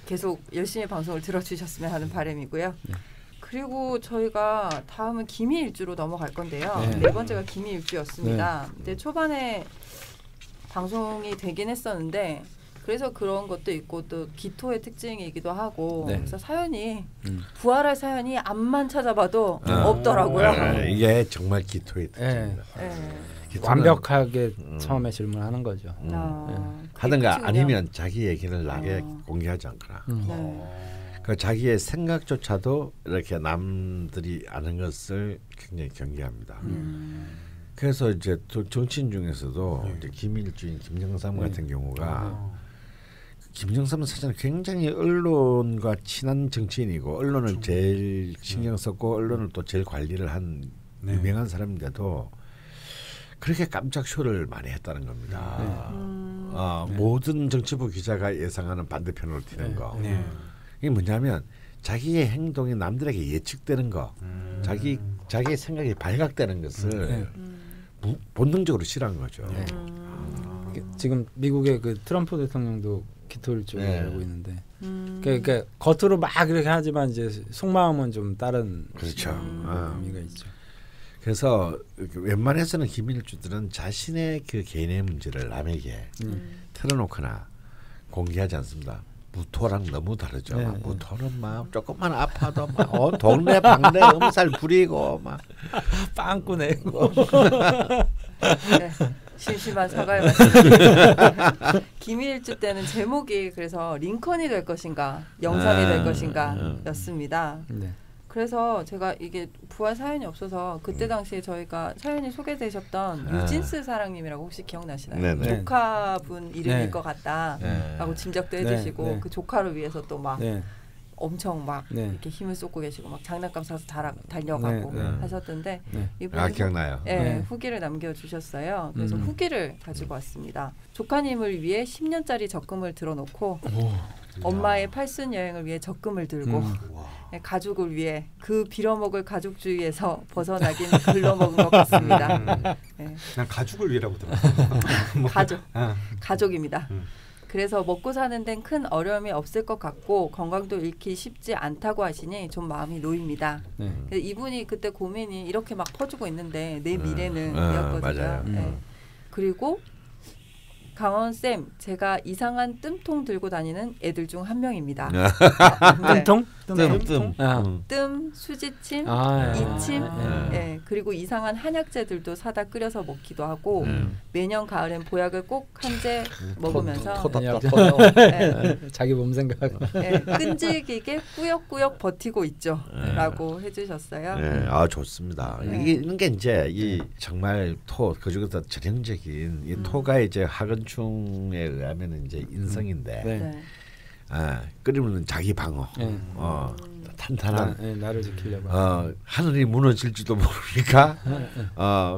계속 열심히 방송을 들어주셨으면 하는 바람이고요. 그리고 저희가 다음은 기미일주로 넘어갈 건데요. 네 번째가 기미일주였습니다. 근데 초반에 방송이 되긴 했었는데, 그래서 그런 것도 있고 또 기토의 특징이기도 하고, 그래서 사연이 부활할 사연이 암만 찾아봐도 없더라고요. 이게 정말 기토의 특징입니다. 완벽하게 처음에 질문하는 거죠. 하든가 아니면 자기 얘기를 나게 공개하지 않거나, 그 자기의 생각조차도 이렇게 남들이 아는 것을 굉장히 경계합니다. 그래서 이제 정치인 중에서도 이제 김일주인 김영삼 같은 경우가, 김영삼은 사실은 굉장히 언론과 친한 정치인이고 언론을 제일 신경 썼고 언론을 또 제일 관리를 한 유명한 사람인데도 그렇게 깜짝 쇼를 많이 했다는 겁니다. 모든 정치부 기자가 예상하는 반대편으로 튀는 거. 이게 뭐냐면 자기의 행동이 남들에게 예측되는 거, 자기의 생각이 발각되는 것을 본능적으로 싫어한 거죠. 지금 미국의 그 트럼프 대통령도 기토일주로 알고 있는데, 그러니까 겉으로 막 이렇게 하지만 이제 속마음은 좀 다른 의미가 있죠. 그래서 웬만해서는 기밀주들은 자신의 그 개인의 문제를 남에게 털어놓거나 공개하지 않습니다. 무토랑 너무 다르죠. 무토는 막 조금만 아파도 막 동네 방네 음살 부리고 막 빵꾸 내고. 심심한 사과의 말씀. 기밀일주 때는 제목이 그래서 링컨이 될 것인가, 영상이 될 것인가 였습니다. 그래서 제가 이게 부활 사연이 없어서 그때 당시에 저희가 사연이 소개되셨던 유진스 사랑님이라고 혹시 기억나시나요? 조카분 이름일 것 같다라고 짐작도 해주시고 그 조카를 위해서 또 막 엄청 막 이렇게 힘을 쏟고 계시고 막 장난감 사서 달려가고 하셨던데 이분이 기억나요. 후기를 남겨주셨어요. 그래서 후기를 가지고 왔습니다. 조카님을 위해 10년짜리 적금을 들어놓고 엄마의 팔순 여행을 위해 적금을 들고 가족을 위해 그 빌어먹을 가족주의에서 벗어나긴 글러먹은 것 같습니다. 난 가족을 위해라고 들었어요. 가족입니다. 그래서 먹고 사는 데는 큰 어려움이 없을 것 같고 건강도 잃기 쉽지 않다고 하시니 좀 마음이 놓입니다. 이분이 그때 고민이 이렇게 막 퍼지고 있는데 내 미래는 이었거든요. 그리고 강원쌤, 제가 이상한 뜸통 들고 다니는 애들 중 한 명입니다. 뜸통? 뜸, 수지침, 이침, 그리고 이상한 한약재들도 사다 끓여서 먹기도 하고 매년 가을엔 보약을 꼭 한 재 먹으면서 자기 몸 생각 끈질기게 꾸역꾸역 버티고 있죠. 라고 해주셨어요. 좋습니다. 이런 게 이제 이 정말 그중에서 전형적인 이 토가 이제 학은충에 의하면 이제 인성인데 끓이면 자기 방어. 탄탄한 나를 지키려고 하늘이 무너질지도 모르니까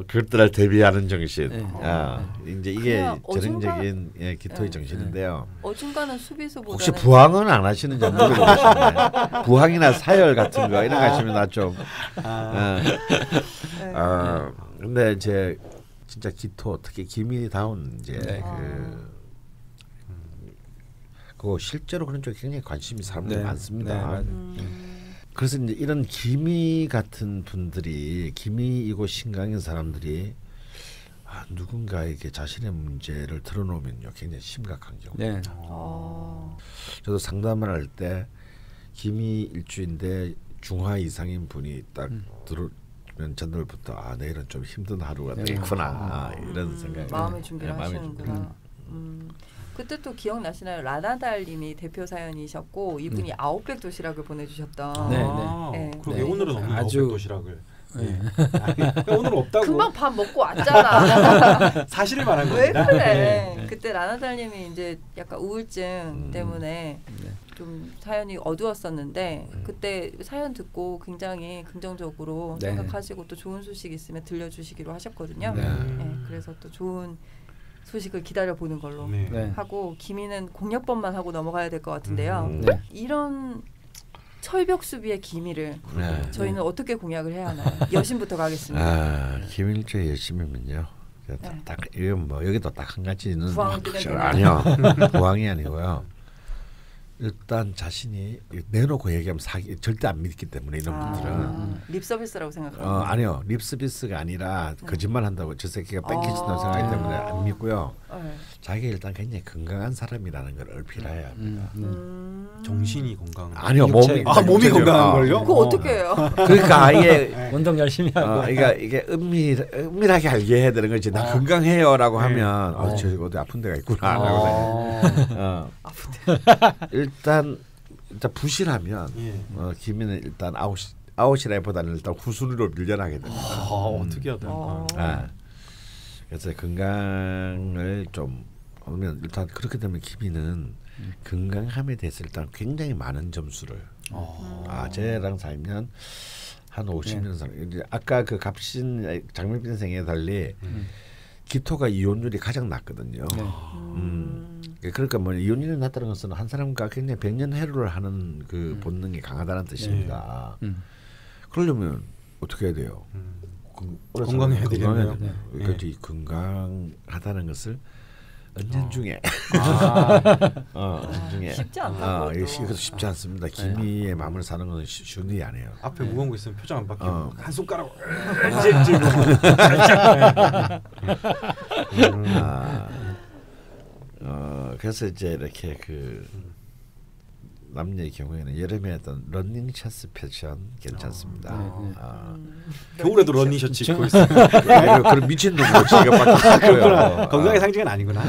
그것들을 대비하는 정신. 이제 이게 전형적인 기토의 정신인데요. 어중간한 수비수보다는 혹시 부항은 안 하시는지 모르겠는데 부항이나 사열 같은 거 이런 거 하시면 나 좀. 근데 이제 진짜 기토 특히 기미다운 이제 그 실제로 그런 쪽에 굉장히 관심이 사람들이 많습니다. 그래서 이제 이런 기미 같은 분들이 기미이고 신강인 사람들이 누군가에게 자신의 문제를 털어놓으면요 굉장히 심각한 경우. 저도 상담을 할 때 기미 일주인데 중하 이상인 분이 딱 들어오면 전날부터 내일은 좀 힘든 하루가 되겠구나 이런 생각이 마음의 준비를 하시는구나. 그때 또 기억나시나요? 라나달님이 대표 사연이셨고 이분이 아웃백 도시락을 보내주셨던. 그러게 오늘은 없는 아웃백 도시락을. 오늘은 없다고. 금방 밥 먹고 왔잖아. 사실을 말한 왜 겁니다. 그래? 그때 라나달님이 이제 약간 우울증 때문에 좀 사연이 어두웠었는데 그때 사연 듣고 굉장히 긍정적으로 생각하시고 또 좋은 소식 있으면 들려주시기로 하셨거든요. 그래서 또 좋은 소식을 기다려보는 걸로 하고 기미는 공략법만 하고 넘어가야 될 것 같은데요. 이런 철벽 수비의 기미를 저희는 어떻게 공략을 해야 하나요? 여신부터 가겠습니다. 기밀주의 열심히면요. 딱 이건 뭐 여기도 딱 한 가지는 부항 아니요. 부항이 아니고요. 일단 자신이 내놓고 얘기하면 절대 안 믿기 때문에 이런 분들은 립서비스라고 생각합니다. 아니요. 립서비스가 아니라 거짓말한다고 저 새끼가 뺏기신다고 생각하기 때문에 안 믿고요. 자기가 일단 굉장히 건강한 사람이라는 걸 어필해야 합니다. 정신이 건강. 아니요. 몸이 건강한 걸요? 그거 어떻게 해요? 그러니까 아예 운동 열심히 하고. 그러니까 이게 은밀하게 알게 해야 되는 거지. 나 건강해요라고 하면 저 어디 아픈 데가 있구나 라고 일단 부실하면 기미는 일단 아웃이라기보다는 일단 후순위로 밀려나게 됩니다. 어떻게 해야 될까? 그래서 건강을 좀 하면 일단 그렇게 되면 기미는 건강함에 대해서 일단 굉장히 많은 점수를 쟤랑 살면 한 50년 살. 아까 그 갑신 장명빈 선생에 달리 기토가 이혼율이 가장 낮거든요. 그러니까 뭐 이혼율이 낮다는 것은 한 사람과 굉장히 백년해로를 하는 그 본능이 강하다는 뜻입니다. 그러려면 어떻게 해야 돼요? 건강해야 되겠네요. 그러니까 건강하다는 것을 은연중에 은연중에 쉽지 않다. 이것도 쉽지 않습니다. 기미의 마음을 사는 건 쉬운 일이 아니에요. 앞에 무거운 거 있으면 표정 안 바뀌고 한 손가락 그래서 이제 이렇게 그 남녀의 경우에는 여름에 어떤 러닝 셔츠 패션 괜찮습니다. 겨울에도 러닝 셔츠 입고 있어요. 그런 미친 놈 지금 건강의 상징은 아니구나.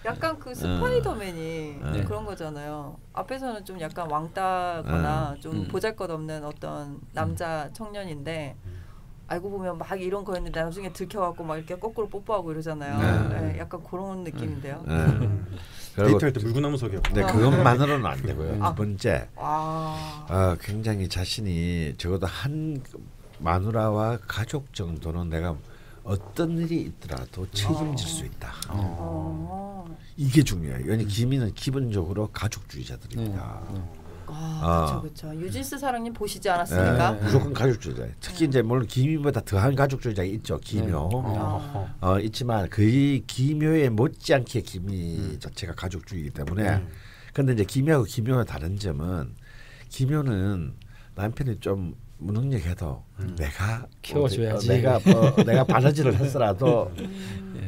약간 그 스파이더맨이 그런 거잖아요. 앞에서는 좀 약간 왕따거나 좀 보잘것없는 어떤 남자 청년인데 알고 보면 막 이런 거였는데 나중에 들켜갖고 막 이렇게 거꾸로 뽀뽀하고 이러잖아요. 약간 그런 느낌인데요. 데이트할 때 물구나무석이요. 네, 그것만으로는 안 되고요. 두 번째, 굉장히 자신이 적어도 한 마누라와 가족 정도는 내가 어떤 일이 있더라도 책임질 수 있다. 이게 중요해요. 왜냐하면 기미는 기본적으로 가족주의자들입니다. 그렇죠. 유진스 사랑님 보시지 않았습니까? 무조건 가족주의자. 특히 이제 물론 기묘보다 더한 가족주의자가 있죠. 기묘. 있지만 그 기묘에 못지않게 기미 자체가 가족주의이기 때문에. 그런데 이제 기묘하고 기묘가 다른 점은 기묘는 남편이 좀 무능력해도 내가 키워줘야지. 내가 바느질을 했더라도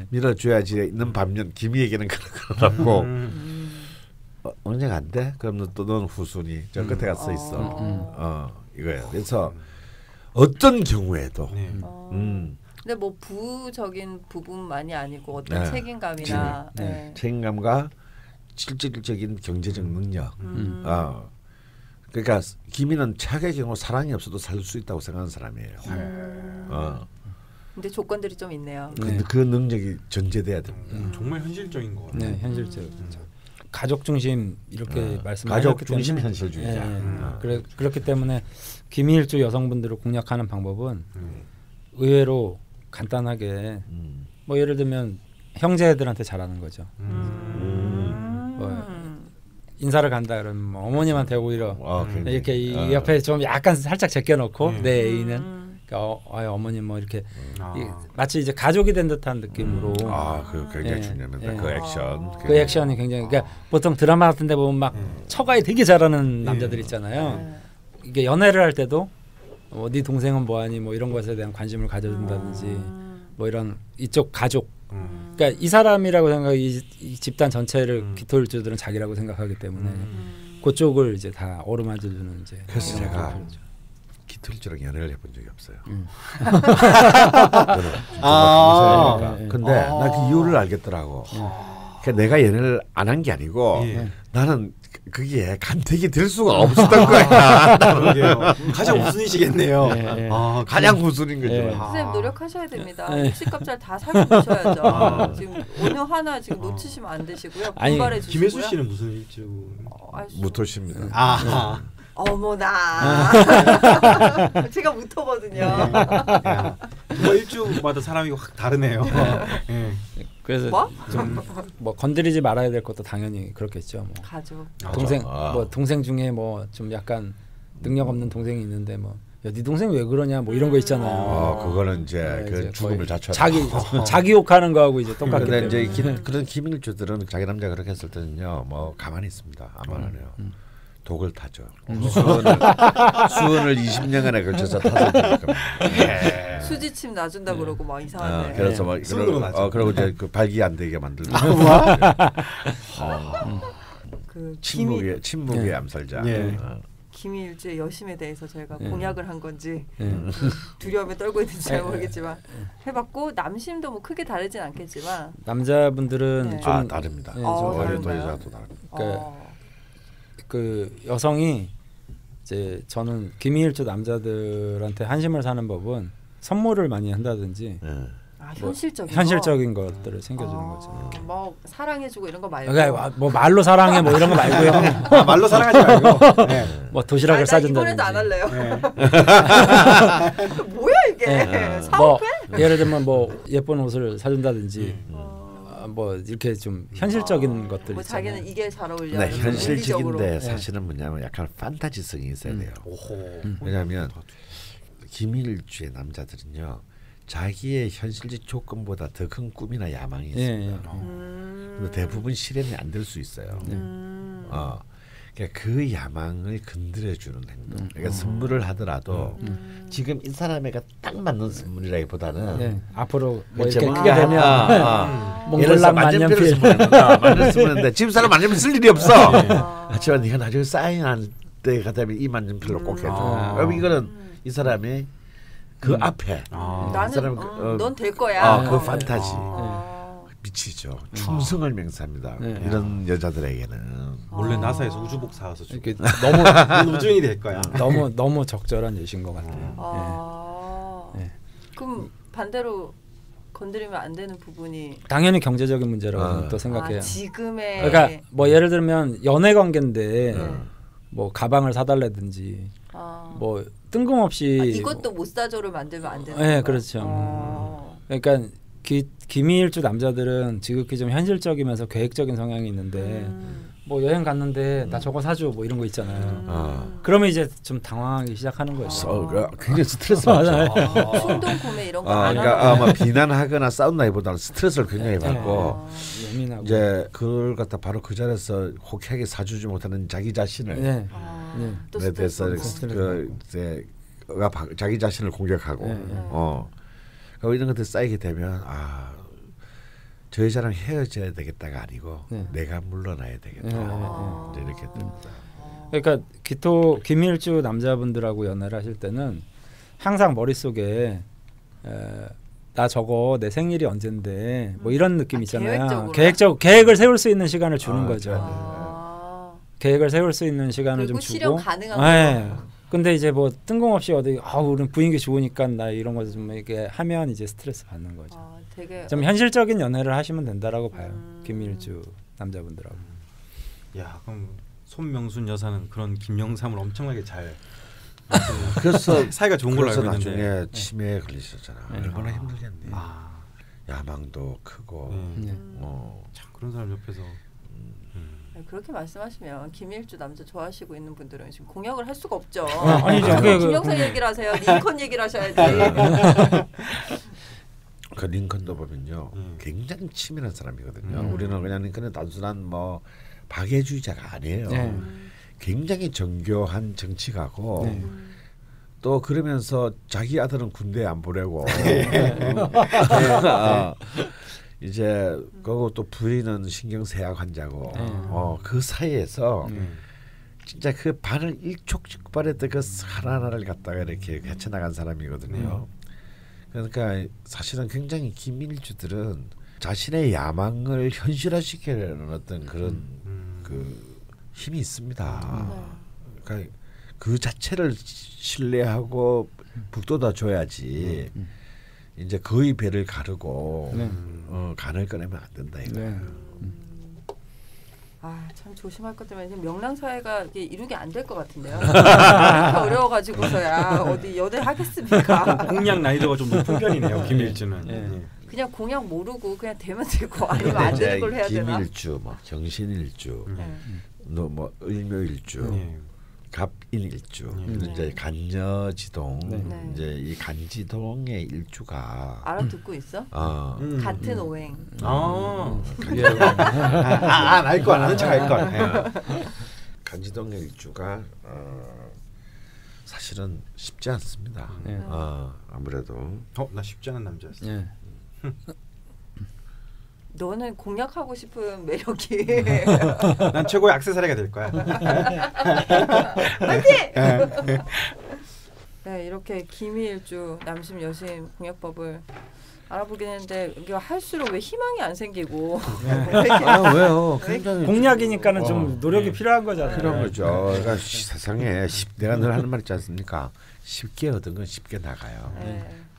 밀어줘야지 있는 반면 기미에게는 그렇고. 언제가 안 돼? 그럼 또 넌 후순위 저 끝에 가 써 있어. 이거예요. 그래서 어떤 경우에도 근데 뭐 부적인 부분만이 아니고 어떤 책임감이나 책임감과 실질적인 경제적 능력. 그러니까 기미는 최악의 경우 사랑이 없어도 살 수 있다고 생각하는 사람이에요. 근데 조건들이 좀 있네요. 근데 그 능력이 전제돼야 됩니다. 정말 현실적인 거 같아요. 네, 현실적이죠. 가족 중심 이렇게 가족 중심 현실주의자. 그렇기 때문에 기밀주 여성분들을 공략하는 방법은 의외로 간단하게 뭐 예를 들면 형제들한테 잘하는 거죠. 뭐 인사를 간다 그러면 뭐 어머님한테 오히려 이렇게 이 옆에 좀 약간 살짝 제껴놓고 내 애인은 어머님 뭐 이렇게 마치 이제 가족이 된 듯한 느낌으로 그 굉장히 중요합니다. 그 액션 그 액션이 굉장히 그러니까 보통 드라마 같은데 보면 막 처가에 되게 잘하는 남자들 있잖아요. 이게 연애를 할 때도 네 동생은 뭐하니 뭐 이런 것에 대한 관심을 가져준다든지 뭐 이런 이쪽 가족 그러니까 이 사람이라고 생각하고 이 집단 전체를 기토일주들은 자기라고 생각하기 때문에 그쪽을 이제 다 어루만져주는 이제 그래서 제가 기토일주랑 연애를 해본 적이 없어요. 근데 나 그 이유를 알겠더라고. 그러니까 내가 연애를 안 한 게 아니고 나는 그게 간택이 될 수가 없었던 거야. 가장 우선이시겠네요. 가장 우선인 거죠. 선생님 노력하셔야 됩니다. 60갑잘 다 살펴보셔야죠. 지금 어느 하나 지금 놓치시면 안 되시고요. 분발해 주시고요. 김혜수 씨는 무슨 일주? 무토십니다. 어머나. 제가 무토거든요. 뭐 일주마다 사람이 확 다르네요. 그래서 좀 뭐 건드리지 말아야 될 것도 당연히 그렇겠죠. 뭐 가족. 동생 중에 뭐 좀 약간 능력 없는 동생이 있는데 뭐 야, 네 동생 왜 그러냐 뭐 이런 거 있잖아요. 그거는 이제 그 죽음을 자초하는 자기 욕하는 거하고 이제 똑같기 때문에. 근데 이제 그런 기밀주들은 자기 남자가 그렇게 했을 때는요, 뭐 가만히 있습니다. 아무나 안 해요. 독을 타죠. 수은을 20년간에 걸쳐서 타서 수지침 놔준다 그러고 막 이상한데. 그래서 막 그러고 이제 그 발기 안 되게 만들고. 그 침묵의 암살자. 기밀주의 여심에 대해서 저희가 공약을 한 건지 두려움에 떨고 있는지 잘 모르겠지만 해봤고 남심도 뭐 크게 다르진 않겠지만 남자분들은 좀 다릅니다. 다른가요? 그러니까 그 여성이 이제 저는 기밀주 남자들한테 한심을 사는 법은 선물을 많이 한다든지 현실적인 것들을 챙겨주는 거죠. 뭐 사랑해주고 이런 거 말고. 그러니까 뭐 말로 사랑해 뭐 이런 거 말고요. 말로 사랑하지 말고. 뭐 도시락을 싸준다든지. 이번에도 안 할래요. 뭐야 이게? 사업해? 예를 들면 뭐 예쁜 옷을 사준다든지. 뭐 이렇게 좀 현실적인 것들 뭐 있잖아요. 자기는 이게 잘 어울려. 네, 현실적인데 사실은 뭐냐면 약간 판타지성이 있어야 돼요. 왜냐하면 기밀주의 남자들은요, 자기의 현실적 조건보다 더 큰 꿈이나 야망이 있습니다. 근데 대부분 실현이 안 될 수 있어요. 그러니까 그 야망을 건드려주는 행동. 그러니까 선물을 하더라도 지금 이 사람에게 딱 맞는 선물이라기보다는 앞으로 뭐 이렇게 크게 되면 몽골랑 만년필 만년필인데 지금 사람 만년필 쓸 일이 없어. 하지만 네가 나중에 사인할 때가 되면 이 만년필로 꼭 해줘. 그럼 이거는 이 사람의 그 앞에 나는 넌 될 거야. 그 판타지. 미치죠. 충성을 맹세합니다. 이런 여자들에게는 몰래 나사에서 우주복 사와서 이렇게 너무 우주인이 될 거야. 너무 적절한 예신 것 같아요. 그럼 반대로 건드리면 안 되는 부분이 당연히 경제적인 문제라고 또 생각해요. 지금의 그러니까 뭐 예를 들면 연애 관계인데 뭐 가방을 사달라든지 뭐 뜬금없이 이것도 못 사줘를 만들면 안 되는 거예요. 네, 그렇죠. 그러니까 기밀주 남자들은 지극히 좀 현실적이면서 계획적인 성향이 있는데 뭐 여행 갔는데 나 저거 사줘 뭐 이런 거 있잖아요. 그러면 이제 좀 당황하기 시작하는 거죠. 굉장히 스트레스 받죠. 충동 구매 이런 거 그러니까 뭐 비난하거나 싸운다기보다는 스트레스를 굉장히 받고 예민하고 이제 그걸 갖다 바로 그 자리에서 호쾌하게 사주지 못하는 자기 자신을 대해서 자기 자신을 공격하고 이런 것들 쌓이게 되면 저 여자랑 헤어져야 되겠다가 아니고 내가 물러나야 되겠다. 이제 이렇게 됩니다. 그러니까 기밀주 남자분들하고 연애를 하실 때는 항상 머릿속에 나 저거 내 생일이 언젠데 뭐 이런 느낌 있잖아요. 계획을 세울 수 있는 시간을 주는 거죠. 계획을 세울 수 있는 시간을 좀 주고 실현 가능한 근데 이제 뭐 뜬금없이 어디 우리 분위기 좋으니까 나 이런 거 좀 이렇게 하면 이제 스트레스 받는 거죠. 되게 좀 현실적인 연애를 하시면 된다라고 봐요. 기밀주 남자분들하고. 야, 그럼 손명순 여사는 그런 김영삼을 엄청나게 잘. 그래서 사이가 좋은 걸로 알고 있는데. 나중에 치매에 걸리셨잖아. 얼마나 힘들겠니. 야망도 크고. 참 그런 사람 옆에서. 그렇게 말씀하시면 김일주 남자 좋아하시고 있는 분들은 지금 공약을 할 수가 없죠. 아니죠. 김영삼 얘기를 하세요. 링컨 얘기를 하셔야지. 그 링컨도 보면요, 굉장히 치밀한 사람이거든요. 우리는 그냥 링컨은 단순한 뭐 박애주의자가 아니에요. 굉장히 정교한 정치가고 또 그러면서 자기 아들은 군대에 안 보내고 이제 그거 또 부인은 신경쇠약 환자고 그 사이에서 진짜 그 발을 일촉즉발했던 그 하나하나를 갖다가 이렇게 헤쳐나간 사람이거든요. 그러니까 사실은 굉장히 김일주들은 자신의 야망을 현실화시키려는 어떤 그런 그 힘이 있습니다. 그러니까 그 자체를 신뢰하고 북돋아 줘야지. 이제 거의 배를 가르고 간을 꺼내면 안 된다 이거. 참 조심할 것 때문에 명랑 사회가 이루게 안 될 것 같은데요. 이렇게 어려워가지고서야 어디 연애 하겠습니까? 공약 난이도가 좀 높은 편이네요. 김일주는. 그냥 공약 모르고 그냥 되면 되고 아니면 안 되는 걸 해야 되나? 김일주, 뭐 정신일주, 뭐 을묘일주. 갑인일주, 이제 간여지동, 이제 이 간지동의 일주가 알아듣고 있어? 같은 오행. 알 거 아는 척할 거. 간지동의 일주가 사실은 쉽지 않습니다. 아무래도. 나 쉽지 않은 남자였어. 너는 공략하고 싶은 매력이 난 최고의 액세서리가 될 거야. 파이팅! 네, 이렇게 김일주 남심 여심 공약법을 알아보긴 했는데 이게 할수록 왜 희망이 안 생기고 왜요? 굉장히 공약이니까는 좀 노력이 필요한 거잖아요. 필요한 거죠. 그러니까 세상에 내가 늘 하는 말 있지 않습니까? 쉽게 얻은 건 쉽게 나가요.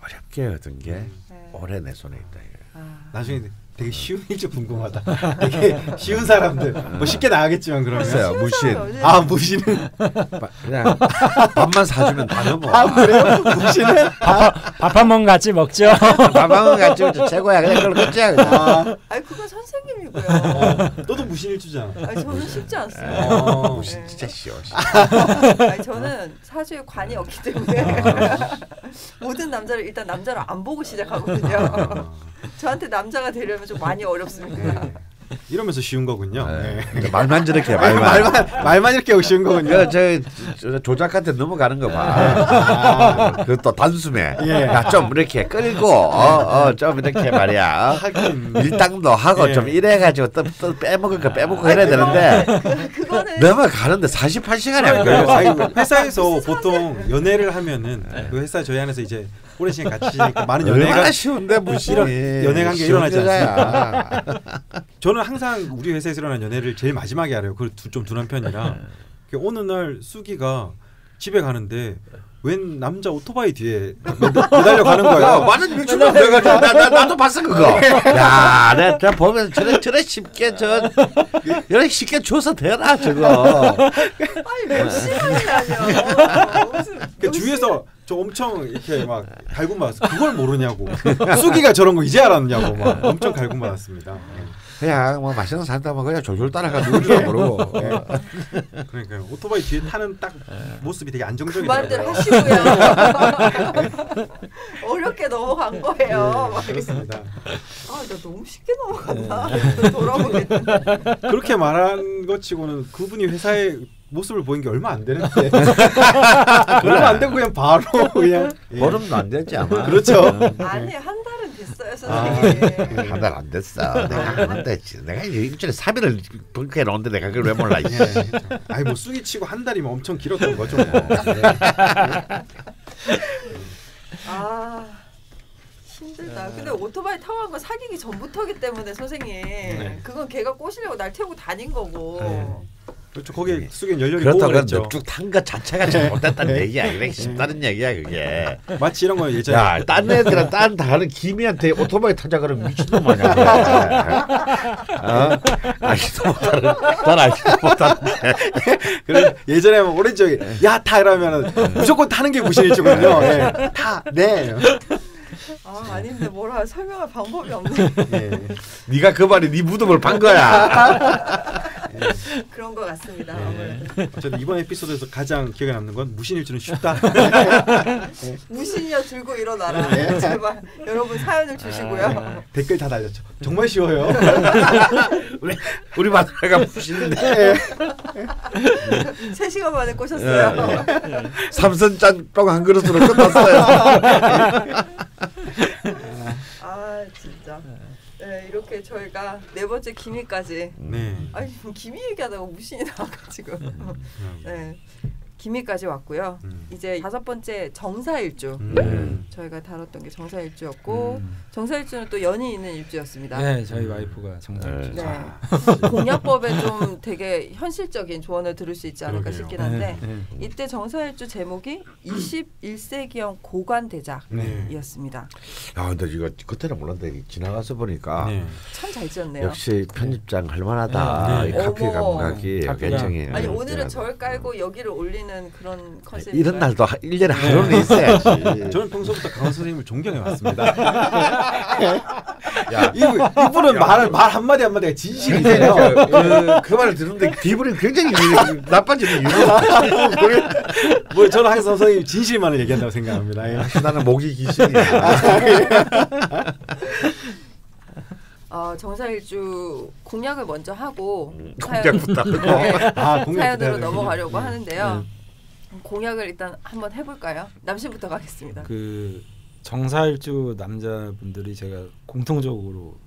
어렵게 얻은 게 오래 내 손에 있다. 나중에 되게 쉬운 일주 궁금하다. 되게 쉬운 사람들 뭐 쉽게 나가겠지만 그러면 무신. 무신은 그냥 밥만 사주면 다 넘어. 그래요? 무신은 밥 한 번 같이 먹죠. 밥 한 번 같이 먹죠. 최고야. 그냥 그걸 끝이야. 그건 선생님이고요. 너도 무신일주잖아. 저는 쉽지 않습니다. 무신 진짜 쉬워. 저는 사주에 관이 없기 때문에 모든 남자를 일단 남자로 안 보고 시작하거든요. 저한테 남자가 되려면 좀 많이 어렵습니다. 이러면서 쉬운 거군요. 말만 저렇게 말만 이렇게 쉬운 거군요. 저 조작한테 넘어가는 거 봐. 그것도 단숨에 좀 이렇게 끌고 좀 이렇게 말이야. 밀당도 하고 좀 이래가지고 또 빼먹을 거 빼먹고 해야 되는데 그거는 넘어가는데 48시간이 안 걸려. 회사에서 보통 연애를 하면은 그 회사 저희 안에서 이제 오랜 시간 같이 지내니까 많은 연애가 쉬운데 무슨 연애 관계 일어나지 않습니까? 저는 항상 우리 회사에서 일어난 연애를 제일 마지막에 알아요. 그 좀 둔한 편이라. 어느 날 수기가 집에 가는데 웬 남자 오토바이 뒤에 매달려 가는 거예요. 많은 유튜브 내가 나도 봤어 그거. 야, 내가 보면 저래 쉽게 이렇게 쉽게 줘서 되나 저거. 아니 몇 시간이냐뇨. 그 주위에서 저 엄청 이렇게 막 갈굼 받았어. 그걸 모르냐고. 수기가 저런 거 이제 알았냐고 막 엄청 갈굼 받았습니다. 그냥 뭐 맛있는 사다 뭐 그냥 졸졸 따라가 누군지도 모르고. 그러니까요. 오토바이 뒤에 타는 딱 모습이 되게 안정적이더라고요. 그만들 하시고요. 어렵게 넘어간 거예요. 그렇습니다. 나 너무 쉽게 넘어간다. 돌아보겠는데. 그렇게 말한 것 치고는 그분이 회사에 모습을 보인 게 얼마 안 되는데 얼마 안 되고 그냥 바로 그냥 보름도 안 됐지 아마. 그렇죠. 아니 한 달은 됐어요 선생님. 한 달 안 됐어. 내가 하는데 내가 일주일에 3일을 벙커에 놓는데 내가 그걸 왜 몰라. 아니 뭐 쑥이 치고 한 달이면 엄청 길었던 거죠. 힘들다. 근데 오토바이 타고 간 거 사귀기 전부터기 때문에 선생님 그건 걔가 꼬시려고 날 태우고 다닌 거고. 그렇죠. 거기에 속에 연령이 그렇다고 쭉 탄 것 자체가 잘못됐다는 얘기야. 이게 쉽다는 얘기야 그게. 마치 이런 거 예전에. 야, 딴 애들은 딴 다른 김이한테 오토바이 타자 그러면 미친놈 아니야. 알지도 못하는, 난 알지도 못하는데. 그래 예전에 뭐 오렌지 야 타 이러면은 무조건 타는 게 무신일주거든요. 네. 타, 네. 아닌데 뭐라 설명할 방법이 없네. 네. 네가 그 말에 네 무덤을 판 거야. 그런 것 같습니다. 저는 이번 에피소드에서 가장 기억에 남는 건 무신일주는 쉽다. 무신이여 들고 일어나라. 제발 여러분 사연을 주시고요. 댓글 다 달렸죠. 정말 쉬워요. 우리 마누라가 무신인데 3시간 만에 꼬셨어요. 삼선짠 한 그릇으로 끝났어요. 아 진짜. 네, 이렇게 저희가 4번째 기미까지. 네. 아니 기미 얘기하다가 무신이 나와가지고. 네. 기미까지 왔고요. 이제 5번째 정사일주. 저희가 다뤘던 게 정사일주였고 정사일주는 또 연이 있는 일주였습니다. 네, 저희 와이프가 정사일주. 네. 공약법에 좀 되게 현실적인 조언을 들을 수 있지 않을까 싶긴 한데 이때 정사일주 제목이 21세기형 고관대작이었습니다. 야, 근데 이거 그때는 몰랐는데 지나가서 보니까 참 잘 지었네요. 역시 편집장 할만하다. 이 카피 감각이 굉장히. 아니 오늘은 절 깔고 여기를 올리는 그런 컨셉. 이런 날도 1년에 하루는 있어야지. 저는 평소부터 강원 선생님을 존경해 왔습니다. 야, 이분은 말 한마디 한마디가 진실이세요. 그 말을 듣는데 기분이 굉장히 나빠지는 이유로. 뭐 저는 항상 선생님 진실만을 얘기한다고 생각합니다. 나는 목이 귀신이야. 정사일주 공약을 먼저 하고 공약부터 사연으로 넘어가려고 하는데요. 공약을 일단 한번 해볼까요? 남신부터 가겠습니다. 그 정사일주 남자분들이 제가 공통적으로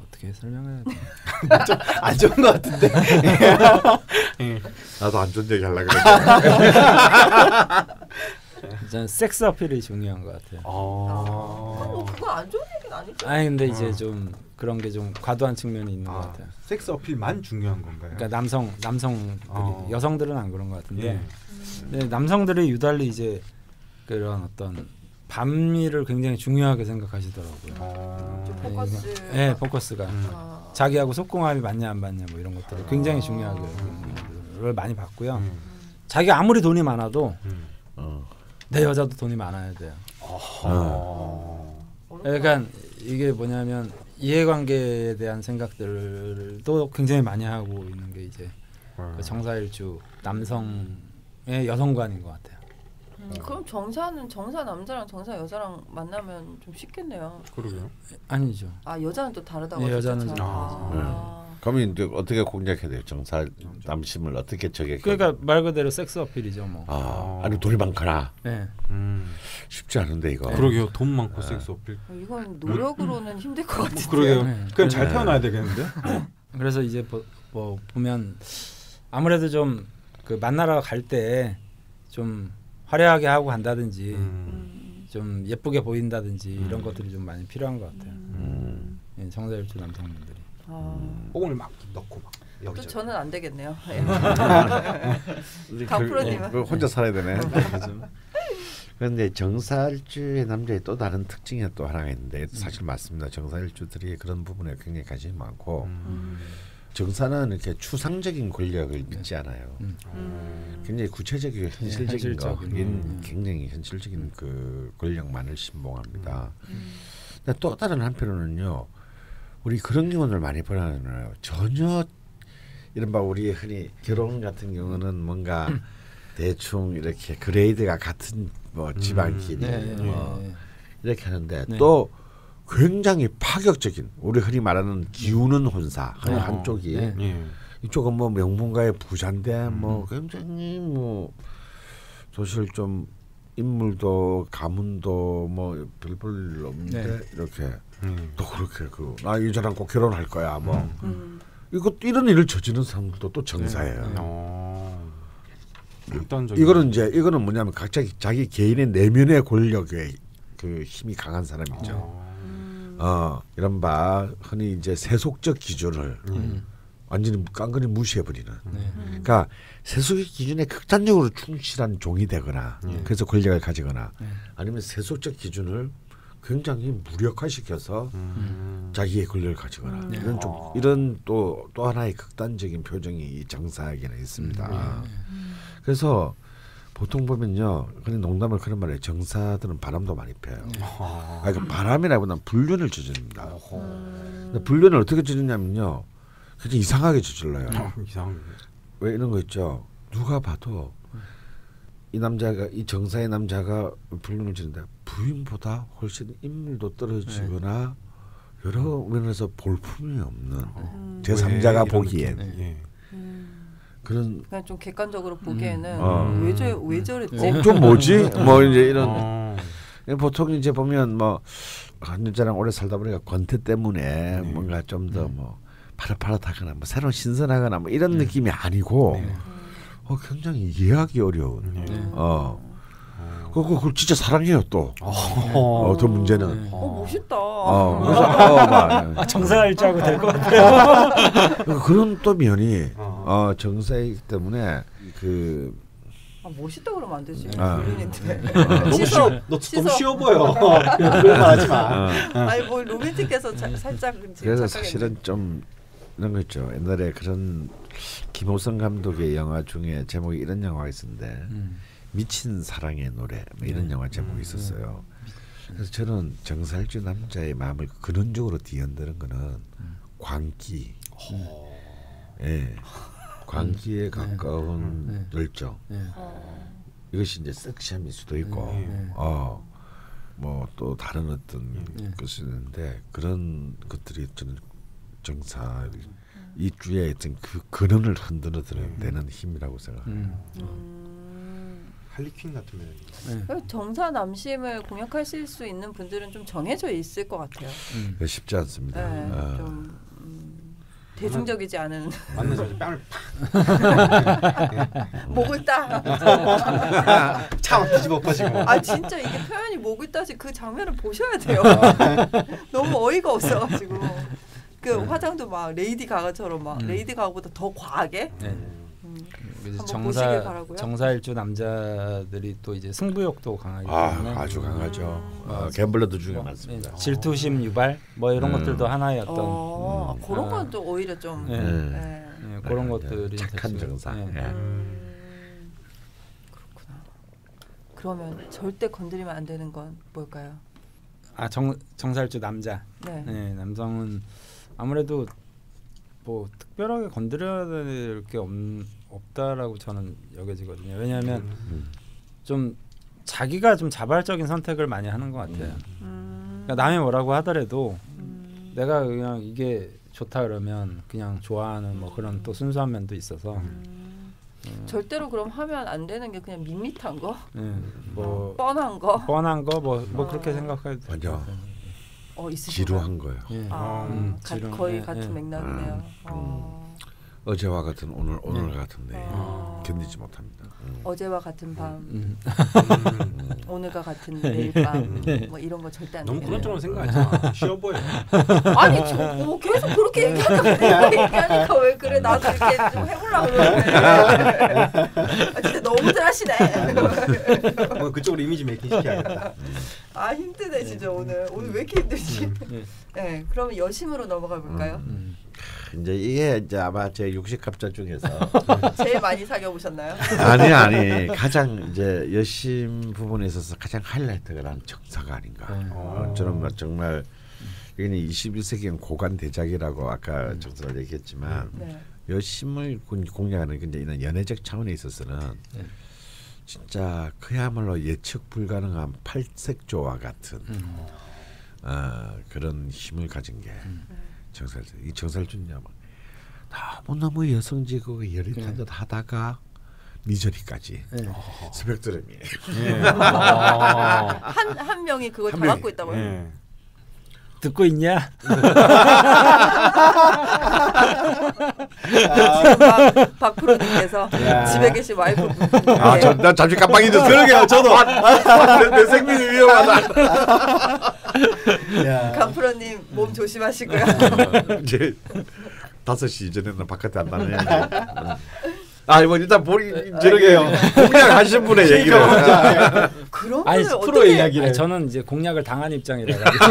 어떻게 설명해야 돼? 좀 안 좋은 것 같은데. 나도 안 좋은 얘기 하려고 그랬는데. 저는 섹스 어필이 중요한 것 같아요. 그거 안 좋은 얘기는 아니죠. 아니 근데 이제 좀 그런 게 좀 과도한 측면이 있는 것 같아요. 섹스 어필만 중요한 건가요? 그러니까 남성들이 여성들은 안 그런 것 같은데 근데 남성들이 유달리 이제 그런 어떤 반미를 굉장히 중요하게 생각하시더라고요. 포커스. 네, 포커스가 자기하고 속궁합이 맞냐 안 맞냐 뭐 이런 것들을 굉장히 중요하게 많이 봤고요. 자기가 아무리 돈이 많아도 내 여자도 돈이 많아야 돼요. 그러니까 이게 뭐냐면 이해관계에 대한 생각들도 굉장히 많이 하고 있는 게 이제 그 정사일주 남성의 여성관인 것 같아요. 그럼 정사는 정사 남자랑 정사 여자랑 만나면 좀 쉽겠네요. 그러게요. 아니죠. 여자는 또 다르다고. 네, 여자는 그러면 이제 어떻게 공략해야 돼요? 정사 남심을 어떻게 저게? 그러니까 말 그대로 섹스 어필이죠, 뭐. 아니 돈이 많거나. 네. 쉽지 않은데 이거. 그러게요. 돈 많고 섹스 어필. 이건 노력으로는 힘들 것 같은데. 그러게요. 그냥 잘 태어나야 되겠는데. 그래서 이제 뭐 보면 아무래도 좀 그 만나러 갈 때 좀 화려하게 하고 간다든지 좀 예쁘게 보인다든지 이런 것들이 좀 많이 필요한 것 같아요. 예, 정사일주 남성분들이. 뽕을 막 넣고 막. 또 저는 안 되겠네요. 우리 강프로님은 혼자 살아야 되네. 그런데 정사일주의 남자의 또 다른 특징이 또 하나가 있는데 사실 맞습니다. 정사일주들이 그런 부분에 굉장히 관심이 많고 정사는 이렇게 추상적인 권력을 믿지 않아요. 굉장히 구체적이고 현실적인 거, 굉장히 현실적인 그 권력만을 신봉합니다. 근데 또 다른 한편으로는요, 우리 그런 경우를 많이 보나요. 전혀 이른바 우리 흔히 결혼 같은 경우는 뭔가 대충 이렇게 그레이드가 같은 뭐 집안끼리 이렇게 하는데 또 굉장히 파격적인 우리 흔히 말하는 기우는 혼사 한쪽이 이쪽은 뭐 명문가의 부자인데 뭐 굉장히 뭐 사실 좀 인물도 가문도 뭐 별볼 없는데 이렇게 또 그렇게 나 이 여자랑 꼭 결혼할 거야 뭐 이런 일을 저지르는 사람들도 또 정사예요. 이거는 뭐냐면 각자 자기 개인의 내면의 권력의 그 힘이 강한 사람이죠. 이른바 흔히 이제 세속적 기준을 완전히 깡그리 무시해버리는. 그러니까 세속의 기준에 극단적으로 충실한 종이 되거나 그래서 권력을 가지거나 아니면 세속적 기준을 굉장히 무력화시켜서 자기의 권력을 가지거나 이런 또 하나의 극단적인 표정이 이 정사에게는 있습니다. 그래서 보통 보면요, 그냥 농담을 그런 말이에요. 정사들은 바람도 많이 펴요. 그러니까 바람이라기보다는 불륜을 저지릅니다. 근데 불륜을 어떻게 저지르냐면요, 그냥 이상하게 저질러요. 왜 이런 거 있죠? 누가 봐도 이 정사의 남자가 불륜을 지른다. 부인보다 훨씬 인물도 떨어지거나 여러 면에서 볼품이 없는 제3자가 보기엔 그런 그냥 좀 객관적으로 보기에는 왜 저랬지? 좀 뭐지? 뭐 이제 이런 보통 이제 보면 뭐 한 여자랑 오래 살다 보니까 권태 때문에 뭔가 좀 더 뭐 파릇파릇하거나 뭐 새로운 신선하거나 뭐 이런 느낌이 아니고 굉장히 이해하기 어려운 그걸 진짜 사랑해요 또. 더 문제는. 멋있다. 그래서 정사일 줄 알고 될 것 같아요. 그런 또 면이 정사이기 때문에 멋있다 그러면 안 되지. 불륜인데. 너 너무 쉬워 보여. 그런 말 하지 마. 아니 뭐 로맨틱해서 살짝. 그래서 사실은 좀 이런 거 있죠. 옛날에 그런 김호성 감독의 영화 중에 제목이 이런 영화가 있었는데 미친 사랑의 노래 뭐 이런 영화 제목이 있었어요. 그래서 저는 정사일주 남자의 마음을 근원적으로 뒤흔드는 거는 광기, 광기에 가까운 열정. 이것이 이제 섹시함일 수도 있고, 뭐 또 다른 어떤 것이 있는데 그런 것들이 저는 정사 이 주의 어떤 그 근원을 흔들어내는 힘이라고 생각합니다. 할리퀸 같은 면 정사 남심을 공략하실 수 있는 분들은 좀 정해져 있을 것 같아요. 쉽지 않습니다. 좀 대중적이지 않은. 만나서 뺨을 팍 목을 따. 참 뒤집어 퍼지고. 진짜 이게 표현이 목을 따지 그 장면을 보셔야 돼요. 너무 어이가 없어가지고 그 화장도 막 레이디 가가처럼 막 레이디 가가보다 더 과하게. 정사일주 남자들이 또 이제 승부욕도 강하기 때문에 아주 강하죠. 갬블러들 중에 많습니다. 질투심 유발 뭐 이런 것들도 하나의 어떤 그런 건 또 오히려 좀 그런 것들이 착한 정사. 그렇구나. 그러면 절대 건드리면 안 되는 건 뭘까요? 정사일주 남자. 네, 남성은 아무래도 뭐 특별하게 건드려야 될 게 없다라고 저는 여겨지거든요. 왜냐하면 좀 자기가 좀 자발적인 선택을 많이 하는 것 같아요. 그러니까 남이 뭐라고 하더라도 내가 그냥 이게 좋다 그러면 그냥 좋아하는 뭐 그런 또 순수한 면도 있어서 절대로 그럼 하면 안 되는 게 그냥 밋밋한 거, 뭐 뻔한 거 뭐 그렇게 생각해도 맞아. 있으신가요? 지루한 거요. 거의 같은 맥락이네요. 어제와 같은 오늘 같은 내일 견디지 못합니다. 어제와 같은 밤, 오늘과 같은 내일 밤, 뭐 이런 거 절대 안 돼요. 너무 그런처럼 생각하지. 쉬워 보여. 아니 뭐 계속 그렇게 얘기하니까 왜 그래? 나도 이렇게 좀 해보려고 그러는데 진짜 너무들 하시네. 뭐 그쪽으로 이미지 메이킹 시켜야겠다. 힘드네 진짜 오늘 왜 이렇게 힘들지? 네, 그러면 여심으로 넘어가 볼까요? 이제 이게 이제 아마 제 60갑자 중에서 제일 많이 사귀어 보셨나요? 아니 가장 이제 여심 부분에 있어서 가장 하이라이트가 난 정사가 아닌가. 저는 정말 이게 21세기엔 고관 대작이라고 아까 정사가 얘기했지만 여심을 공략하는 이런 연애적 차원에 있어서는 진짜 그야말로 예측 불가능한 팔색조와 같은 그런 힘을 가진 게 정사일주. 이 정사일주는요, 너무 여성지고 여릿한 듯 하다가 미저리까지 스펙트럼이 한 명이 그걸 다 갖고 있다고요? 듣고 있냐? 박프로님께서 집에 계신 와이프 나 잠시 깜빡 잊었어요. 그러게요. 저도 내 생명이 위험하다. 강프로님 몸 조심하시고요. 5시 이전에는 바깥에 안 나느냐. 뭐 일단 저러게요. 공략 하신 분의 얘기를. 그런 아니 프로의 이야기를. 저는 이제 공략을 당한 입장이라 가지고.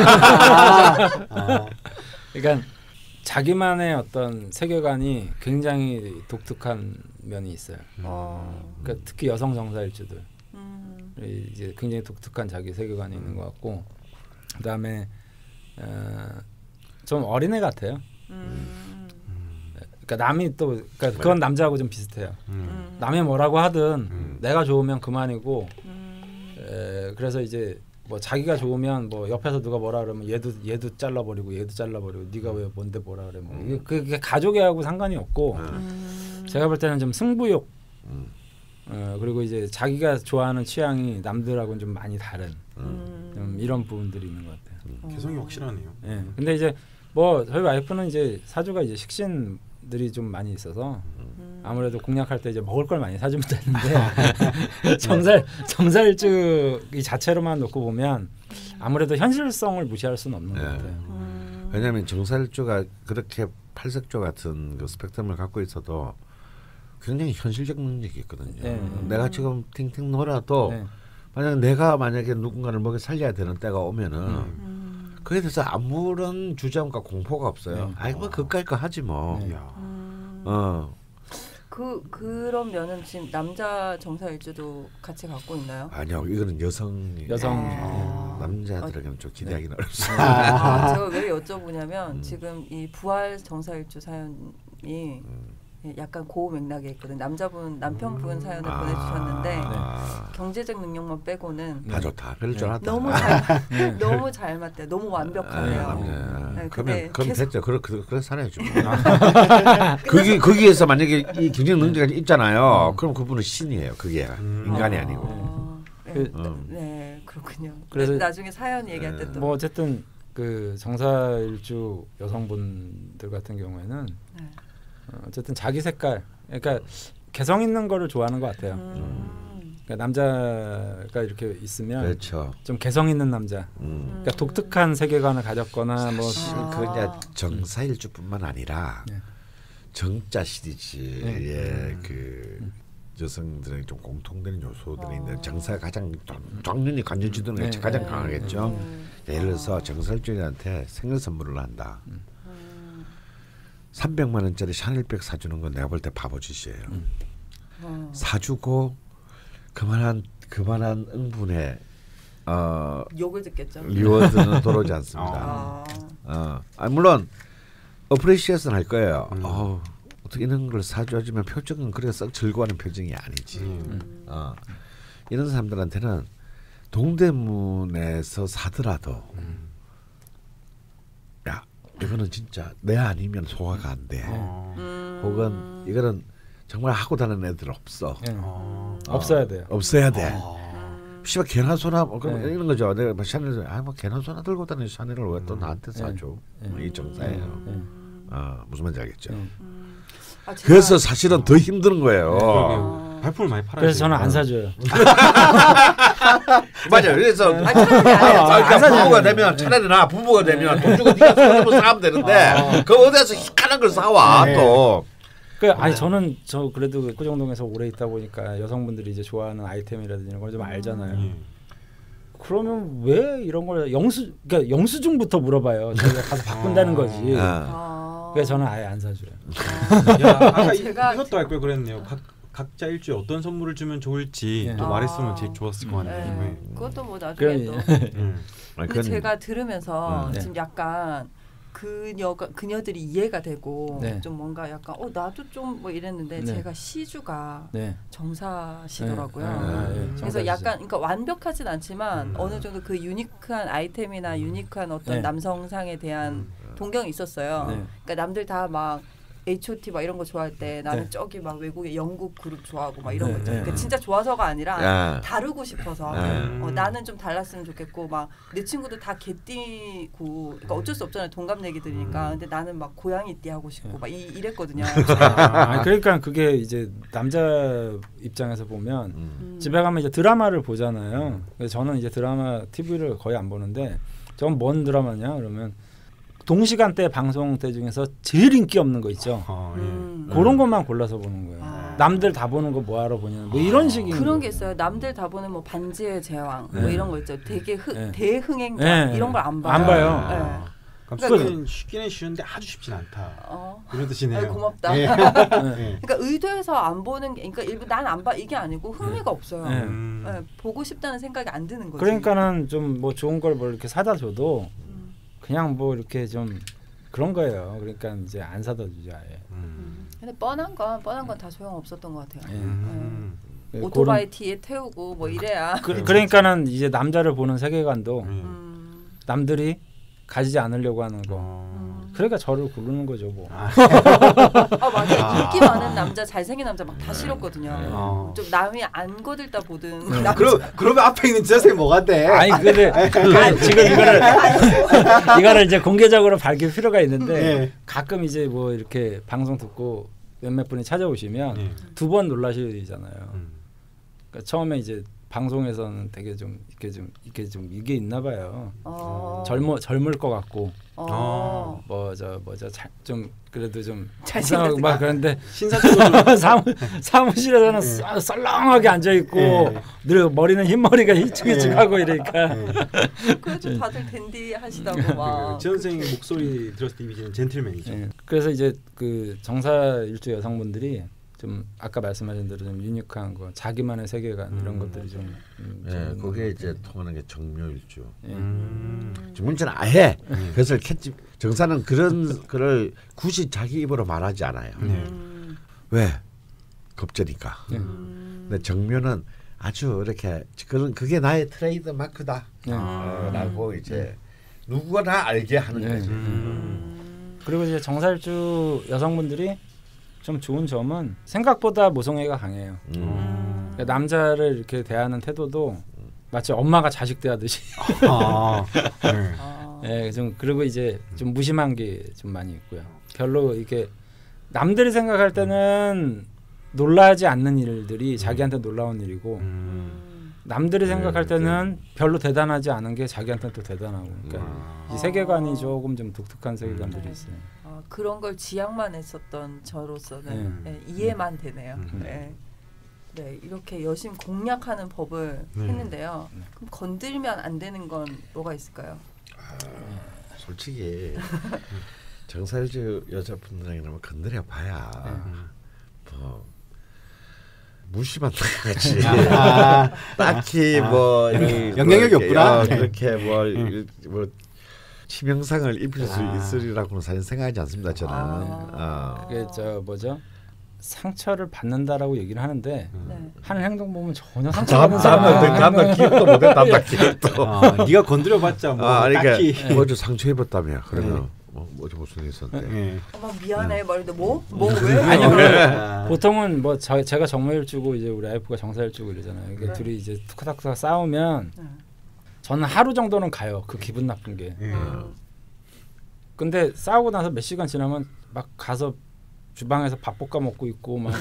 그러니까 자기만의 어떤 세계관이 굉장히 독특한 면이 있어요. 그러니까 특히 여성 정사일주들 이제 굉장히 독특한 자기 세계관이 있는 것 같고, 그다음에 좀 어린애 같아요. 그러니까 남이 또 그러니까 그건 남자하고 좀 비슷해요. 남이 뭐라고 하든 내가 좋으면 그만이고, 그래서 이제 뭐 자기가 좋으면 뭐 옆에서 누가 뭐라 그러면 얘도 잘라버리고 네가 왜 뭔데 뭐라 그래 뭐 그게 가족애하고 상관이 없고, 제가 볼 때는 좀 승부욕, 그리고 이제 자기가 좋아하는 취향이 남들하고는 좀 많이 다른 좀 이런 부분들이 있는 것 같아요. 개성이 확실하네요. 예. 근데 이제 뭐 저희 와이프는 이제 사주가 이제 식신들이 좀 많이 있어서 아무래도 공략할 때 이제 먹을 걸 많이 사주면 되는데 정사일주 이 자체로만 놓고 보면 아무래도 현실성을 무시할 수는 없는 것 같아요. 왜냐하면 정사일주가 그렇게 팔색조 같은 그 스펙트럼을 갖고 있어도 굉장히 현실적 능력이 있거든요. 내가 지금 팅팅 놀아도 만약에 누군가를 먹여 살려야 되는 때가 오면은 그에 대해서 아무런 주저함과 공포가 없어요. 뭐 그까이 거 하지 뭐. 그런 면은 지금 남자 정사일주도 같이 갖고 있나요? 아니요, 이거는 여성. 남자들에게는 좀 기대하기는 어렵습니다. 제가 왜 여쭤보냐면 지금 이 부활 정사일주 사연이 약간 고우 맥락에 있거든. 남편분 사연을 보내주셨는데 경제적 능력만 빼고는 다 좋다. 별로 줄 알았다. 너무 잘 맞대요. 너무 완벽하네요. 그럼 됐죠. 그래 살아야죠. 거기에서 만약에 이 경제적 능력이 있잖아요. 그럼 그분은 신이에요. 그게 인간이 아니고. 네, 그렇군요. 그래서 나중에 사연 얘기할 때 또 뭐 어쨌든 그 정사일주 여성분들 같은 경우에는 어쨌든 자기 색깔, 그러니까 개성 있는 거를 좋아하는 것 같아요. 그러니까 남자가 이렇게 있으면 그렇죠. 좀 개성 있는 남자, 그러니까 독특한 세계관을 가졌거나 뭐 그냥 정사일주뿐만 아니라 정자 시리즈의 그 여성들의 좀 공통되는 요소들이 있는 정사가 가장 당연히 관여지도는 가장 강하겠죠. 예를 들어서 정사일주한테 생일 선물을 한다. 300만 원짜리 샤넬백 사주는 건 내가 볼 때 바보 짓이에요. 사주고 그만한 응분의 욕을 듣겠죠. 리워드는 돌아오지 않습니다. 물론 어프리시에이션 할 거예요. 어떻게 이런 걸 사주어주면 표정은 그래 썩 즐거워하는 표정이 아니지. 이런 사람들한테는 동대문에서 사더라도 이거는 진짜 내 아니면 소화가 안 돼. 혹은 이거는 정말 하고 다니는 애들 없어. 없어야 돼요. 없어야 돼. 씨발 개나 소나 뭐 이런 거죠. 내가 샤넬 뭐 개나 소나 들고 다니는 샤넬을 왜 또 나한테 사줘? 이 정사예요. 무슨 말인지 알겠죠. 그래서 사실은 더 힘든 거예요. 발품을 많이 팔아요. 그래서 저는 안 사줘요. 맞아요. 그래서 부부가 되면 차라리 나 부부가 되면 돈 주고 네가 사주고 사면 되는데 그 어디서 희한한 걸 사와 또. 아니 저는 그래도 구정동에서 오래 있다 보니까 여성분들이 이제 좋아하는 아이템이라든지 이런 걸 좀 알잖아요. 그러면 왜 이런 걸 그러니까 영수증부터 물어봐요. 제가 가서 바꾼다는 거지. 그래서 저는 아예 안 사줘요. 아까 이것도 할 걸 그랬네요. 각자 일주에 어떤 선물을 주면 좋을지 또 말했으면 제일 좋았을 것 같네요. 그것도 뭐 나중에 또. 근데 제가 들으면서 지금 약간 그녀들이 이해가 되고 좀 뭔가 약간 나도 좀 뭐 이랬는데 제가 시주가 정사시더라고요. 그래서 약간 그러니까 완벽하진 않지만 어느 정도 그 유니크한 아이템이나 유니크한 어떤 남성상에 대한 동경이 있었어요. 그러니까 남들 다 막 H.O.T 막 이런 거 좋아할 때 나는 저기 막 외국의 영국 그룹 좋아하고 막 이런 거 있잖아요. 그러니까 진짜 좋아서가 아니라 다르고 싶어서 나는 좀 달랐으면 좋겠고 막 내 친구들 다 개띠고 그러니까 어쩔 수 없잖아요. 동갑내기들이니까. 근데 나는 막 고양이띠 하고 싶고 막 이랬거든요. 그러니까 그게 이제 남자 입장에서 보면 집에 가면 이제 드라마를 보잖아요. 그래서 저는 이제 드라마 TV를 거의 안 보는데 저건 뭔 드라마냐 그러면 동시간대 방송대 중에서 제일 인기 없는 거 있죠. 그런 것만 골라서 보는 거예요. 남들 다 보는 거 뭐하러 보냐. 뭐 이런 식인 그런 게 있어요. 남들 다 보는 뭐 반지의 제왕 뭐 이런 거 있죠. 되게 대흥행자 이런 걸 안 봐요. 안 봐요. 그러니까 쉽기는 쉬운데 아주 쉽진 않다. 이런 뜻이네요. 고맙다. 그러니까 의도해서 안 보는 게, 그러니까 일부 난 안 봐 이게 아니고 흥미가 없어요. 보고 싶다는 생각이 안 드는 거지. 그러니까는 좀 뭐 좋은 걸 뭐 이렇게 사다 줘도 그냥 뭐 이렇게 좀 그런 거예요. 그러니까 이제 안 사다 주지 아예. 근데 뻔한 건 다 소용 없었던 것 같아요. 오토바이 뒤에 태우고 뭐 이래야. 그러니까는 이제 남자를 보는 세계관도 남들이 가지지 않으려고 하는 거. 그러니까 저를 고르는 거죠 뭐. 맞아. 인기 많은 남자, 잘생긴 남자 막 다 싫었거든요. 좀 남이 안 거들다 보든. 그러면 앞에 있는 저 뭐가 돼? 아니 근데 지금 이거를 이제 공개적으로 밝힐 필요가 있는데 가끔 이제 뭐 이렇게 방송 듣고 몇몇 분이 찾아오시면 2번 놀라시잖아요. 그러니까 처음에 이제 방송에서는 되게 좀 이게 있나 봐요. 젊을 것 같고 좀 그래도 좀 잘생겼다. 막 그런데 신사적으로 사무실에서는 썰렁하게 앉아 있고 늘 머리는 흰머리가 휘쭉휘쭉하고 이러니까 그래도 다들 댄디하시다고 막. 지 선생님 목소리 들었을 때 이미지는 젠틀맨이죠. 그래서 이제 그 정사일주 여성분들이 좀 아까 말씀하신 대로 좀 유니크한 거, 자기만의 세계관 이런 것들이 좀 거기에 이제 통하는 게 정묘일주. 문제는 아예 그것을 캣집 정사는 그런 거를 굳이 자기 입으로 말하지 않아요. 왜? 겁제니까. 근데 정묘는 아주 이렇게 그게 나의 트레이드 마크다. 라고 이제 누구나 알게 하는 거지. 그리고 이제 정사일주 여성분들이 좀 좋은 점은 생각보다 모성애가 강해요. 그러니까 남자를 이렇게 대하는 태도도 마치 엄마가 자식 대하듯이. 좀 그리고 이제 좀 무심한 게 좀 많이 있고요. 별로 이렇게 남들이 생각할 때는 놀라지 않는 일들이 자기한테 놀라운 일이고, 남들이 생각할 때는 별로 대단하지 않은 게 자기한테는 또 대단하고. 그러니까 이 세계관이 조금 좀 독특한 세계관들이 있어요. 그런 걸 지향만 했었던 저로서는 이해만 되네요. 네, 이렇게 여심 공략하는 법을 했는데요. 그럼 건들면 안 되는 건 뭐가 있을까요? 솔직히 정사일주 여자분들이라면 건드려 봐야 뭐 무시만 당하지. 딱히 뭐 영향력이 없구나. 그렇게 뭐 치명상을 입힐 수 있으리라고는 사실 생각하지 않습니다. 저는. 그게 저 뭐죠? 상처를 받는다라고 얘기를 하는데 하는 행동 보면 전혀 상처받는 사람은 기억도 못해. 남자 기억도. 네가 건드려봤자 뭐 딱히 뭐저 상처 입었다며. 그러면 어제 무슨 일 있었는데. 미안해 말인데 뭐 왜? 아니 보통은 뭐 제가 정묘일주고 이제 우리 와이프가 정사일주고 이러잖아요. 그러니까 둘이 이제 투카닥투카 싸우면 저는 하루 정도는 가요. 그 기분 나쁜 게. 근데 싸우고 나서 몇 시간 지나면 막 가서 주방에서 밥 볶아 먹고 있고 막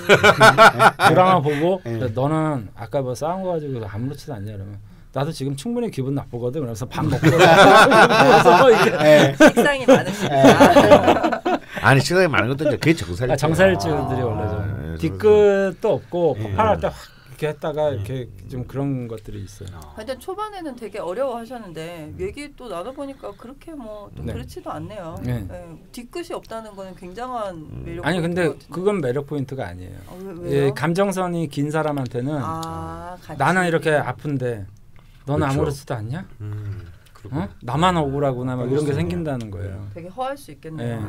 드라마 보고 너는 아까 뭐 싸운 거 가지고 아무렇지도 않냐 이러면 나도 지금 충분히 기분 나쁘거든. 그래서 밥 먹고 식상이 많으시니까. 아니 식상이 많은 것도 이제 그게 정사일주. 정사일주들이 원래 좀 뒤끝도 없고 폭발할 때 확 이렇게 했다가 이렇게 좀 그런 것들이 있어요. 근데 초반에는 되게 어려워하셨는데 얘기 또 나눠보니까 그렇게 뭐 또 그렇지도 않네요. 뒤끝이 없다는 거는 굉장한 매력. 아니 근데 같은데. 그건 매력 포인트가 아니에요. 왜요? 감정선이 긴 사람한테는 나는 이렇게 아픈데 너는 그렇죠. 아무렇지도 않냐? 나만 억울하구나 막 이런 게 생긴다는 거예요. 되게 허할 수 있겠네요.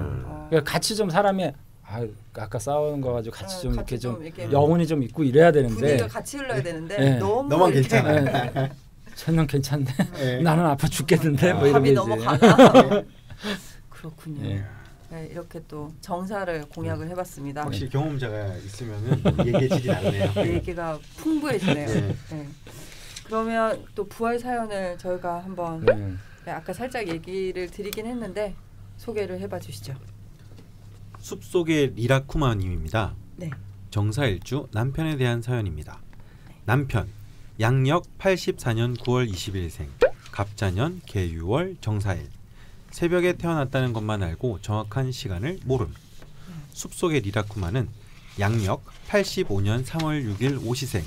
그러니까 같이 좀 사람이 아까 싸우는 거 가지고 같이 좀 이렇게 좀 여운이 좀 있고 이래야 되는데 분위기가 같이 흘러야 되는데 너만 괜찮아. 쟤는 괜찮네. 나는 아파 죽겠는데 뭐 이런 게 넘어가나. 그렇군요. 네, 이렇게 또 정사를 공략을 해봤습니다. 확실히 경험자가 있으면은 얘기의 질이 다르네요. 얘기가 풍부해지네요. 네. 그러면 또 부활 사연을 저희가 한번 아까 살짝 얘기를 드리긴 했는데 소개를 해봐 주시죠. 숲속의 리라쿠마님입니다. 네. 정사일주 남편에 대한 사연입니다. 남편 양력 84년 9월 20일생 갑자년 개유월 정사일 새벽에 태어났다는 것만 알고 정확한 시간을 모름. 숲속의 리라쿠마는 양력 85년 3월 6일 오시생,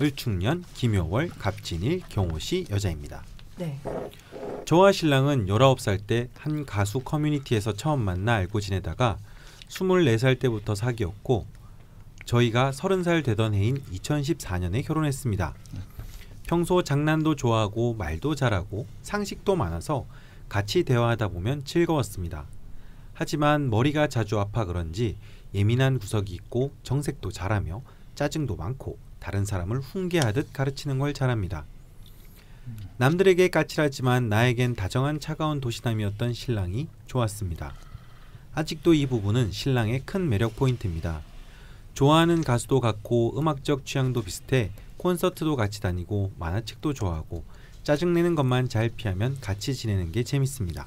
을축년 김효월 갑진일 경호시 여자입니다. 네. 저와 신랑은 19살 때 한 가수 커뮤니티에서 처음 만나 알고 지내다가 24살 때부터 사귀었고 저희가 30살 되던 해인 2014년에 결혼했습니다. 평소 장난도 좋아하고 말도 잘하고 상식도 많아서 같이 대화하다 보면 즐거웠습니다. 하지만 머리가 자주 아파 그런지 예민한 구석이 있고 정색도 잘하며 짜증도 많고 다른 사람을 훈계하듯 가르치는 걸 잘합니다. 남들에게 까칠하지만 나에겐 다정한 차가운 도시남이었던 신랑이 좋았습니다. 아직도 이 부분은 신랑의 큰 매력 포인트입니다. 좋아하는 가수도 같고 음악적 취향도 비슷해 콘서트도 같이 다니고 만화책도 좋아하고 짜증내는 것만 잘 피하면 같이 지내는 게 재밌습니다.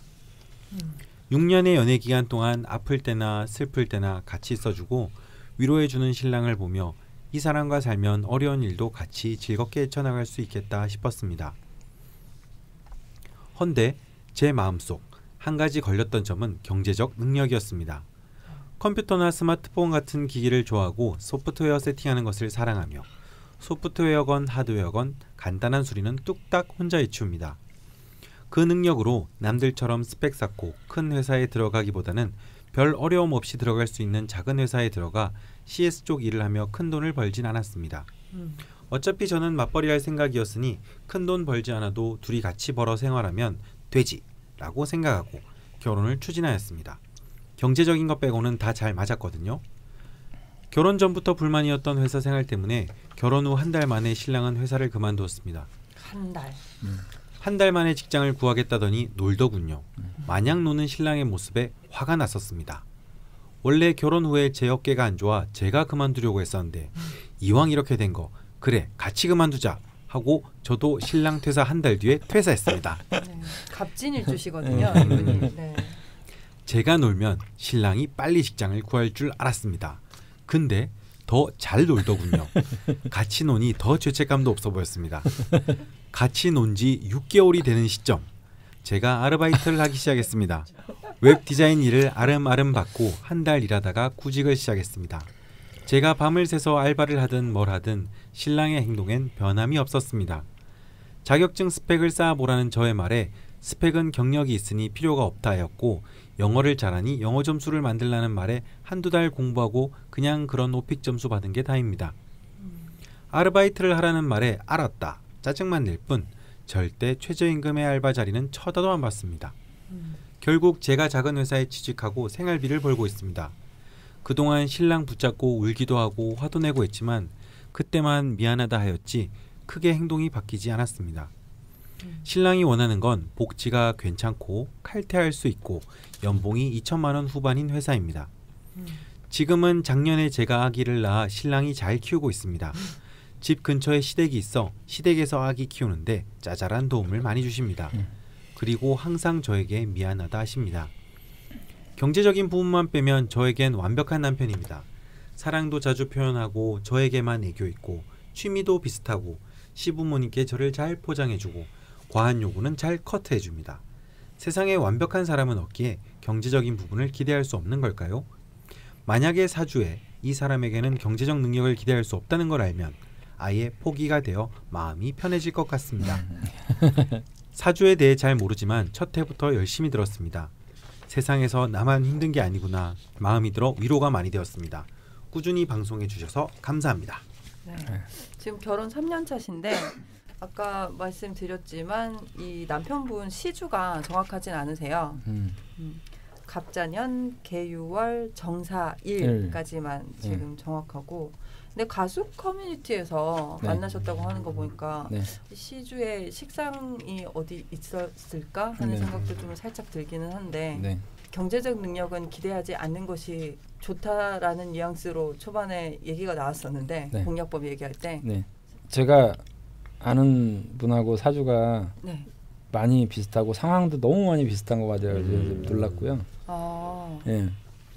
6년의 연애 기간 동안 아플 때나 슬플 때나 같이 있어주고 위로해주는 신랑을 보며 이 사람과 살면 어려운 일도 같이 즐겁게 헤쳐나갈 수 있겠다 싶었습니다. 헌데 제 마음속 한 가지 걸렸던 점은 경제적 능력이었습니다. 컴퓨터나 스마트폰 같은 기기를 좋아하고 소프트웨어 세팅하는 것을 사랑하며 소프트웨어건 하드웨어건 간단한 수리는 뚝딱 혼자 해치웁니다. 그 능력으로 남들처럼 스펙 쌓고 큰 회사에 들어가기보다는 별 어려움 없이 들어갈 수 있는 작은 회사에 들어가 CS 쪽 일을 하며 큰 돈을 벌진 않았습니다. 어차피 저는 맞벌이 할 생각이었으니 큰 돈 벌지 않아도 둘이 같이 벌어 생활하면 되지라고 생각하고 결혼을 추진하였습니다. 경제적인 것 빼고는 다 잘 맞았거든요. 결혼 전부터 불만이었던 회사 생활 때문에 결혼 후 한 달 만에 신랑은 회사를 그만두었습니다. 한 달. 한 달 만에 직장을 구하겠다더니 놀더군요. 마냥 노는 신랑의 모습에 화가 났었습니다. 원래 결혼 후에 제 어깨가 안 좋아 제가 그만두려고 했었는데 이왕 이렇게 된 거 그래 같이 그만두자 하고 저도 신랑 퇴사 한 달 뒤에 퇴사했습니다. 네, 갑진일주시거든요. 이분이. 네. 제가 놀면 신랑이 빨리 직장을 구할 줄 알았습니다. 근데 더 잘 놀더군요. 같이 노니 더 죄책감도 없어 보였습니다. 같이 논 지 6개월이 되는 시점 제가 아르바이트를 하기 시작했습니다. 웹 디자인 일을 아름아름 받고 한 달 일하다가 구직을 시작했습니다. 제가 밤을 새서 알바를 하든 뭘 하든 신랑의 행동엔 변함이 없었습니다. 자격증 스펙을 쌓아보라는 저의 말에 스펙은 경력이 있으니 필요가 없다 하였고 영어를 잘하니 영어 점수를 만들라는 말에 한두 달 공부하고 그냥 그런 오픽 점수 받은 게 다입니다. 아르바이트를 하라는 말에 알았다 짜증만 낼 뿐 절대 최저임금의 알바 자리는 쳐다도 안 봤습니다. 결국 제가 작은 회사에 취직하고 생활비를 벌고 있습니다. 그동안 신랑 붙잡고 울기도 하고 화도 내고 했지만 그때만 미안하다 하였지 크게 행동이 바뀌지 않았습니다. 신랑이 원하는 건 복지가 괜찮고 칼퇴할 수 있고 연봉이 2천만 원 후반인 회사입니다. 지금은 작년에 제가 아기를 낳아 신랑이 잘 키우고 있습니다. 집 근처에 시댁이 있어 시댁에서 아기 키우는데 짜잘한 도움을 많이 주십니다. 그리고 항상 저에게 미안하다 하십니다. 경제적인 부분만 빼면 저에겐 완벽한 남편입니다. 사랑도 자주 표현하고 저에게만 애교 있고 취미도 비슷하고 시부모님께 저를 잘 포장해주고 과한 요구는 잘 커트해줍니다. 세상에 완벽한 사람은 없기에 경제적인 부분을 기대할 수 없는 걸까요? 만약에 사주에 이 사람에게는 경제적 능력을 기대할 수 없다는 걸 알면 아예 포기가 되어 마음이 편해질 것 같습니다. 사주에 대해 잘 모르지만 첫 해부터 열심히 들었습니다. 세상에서 나만 힘든 게 아니구나 마음이 들어 위로가 많이 되었습니다. 꾸준히 방송해 주셔서 감사합니다. 네. 지금 결혼 3년 차신데 아까 말씀드렸지만 이 남편분 시주가 정확하진 않으세요. 갑자년, 개유월, 정사일까지만 지금 정확하고 근데 가수 커뮤니티에서 만나셨다고 하는 거 보니까 시주에 식상이 어디 있었을까 하는 생각도 좀 살짝 들기는 한데 경제적 능력은 기대하지 않는 것이 좋다라는 뉘앙스로 초반에 얘기가 나왔었는데 공약법 얘기할 때 제가 아는 분하고 사주가 많이 비슷하고 상황도 너무 많이 비슷한 것 같아요. 놀랐고요.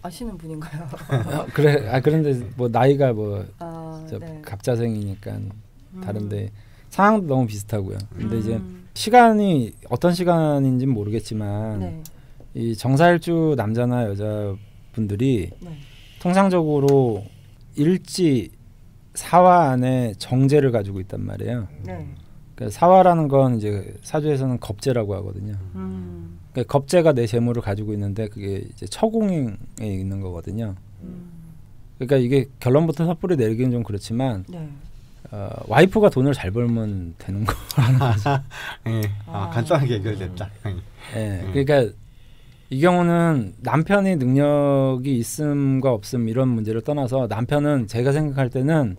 아시는 분인가요? 그래. 그런데 뭐 나이가 갑자생이니까 다른데 상황도 너무 비슷하고요. 근데 이제 시간이 어떤 시간인지는 모르겠지만 이 정사일주 남자나 여자분들이 네. 통상적으로 일지 사화 안에 정제를 가지고 있단 말이에요. 네. 그러니까 사화라는 건 이제 사주에서는 겁재라고 하거든요. 그러니까 겁재가 내 재물을 가지고 있는데 그게 이제 처공에 있는 거거든요. 그러니까 이게 결론부터 섣불리 내리기는 좀 그렇지만 네. 와이프가 돈을 잘 벌면 되는 거라는 거죠. 네. 간단하게 해결됐다. 네. 그러니까 이 경우는 남편이 능력이 있음과 없음 이런 문제를 떠나서 남편은 제가 생각할 때는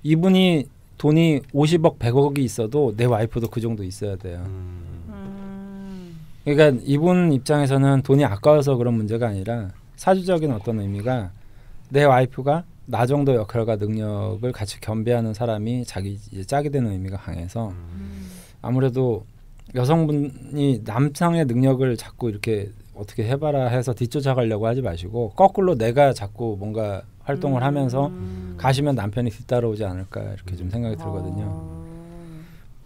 이분이 돈이 50억 100억이 있어도 내 와이프도 그 정도 있어야 돼요. 그러니까 이분 입장에서는 돈이 아까워서 그런 문제가 아니라 사주적인 어떤 의미가 내 와이프가 나 정도 역할과 능력을 같이 겸비하는 사람이 자기 이제 짝이 되는 의미가 강해서 아무래도 여성분이 남성의 능력을 자꾸 이렇게 어떻게 해봐라 해서 뒤쫓아가려고 하지 마시고 거꾸로 내가 자꾸 뭔가 활동을 하면서 가시면 남편이 뒤따라오지 않을까 이렇게 좀 생각이 들거든요.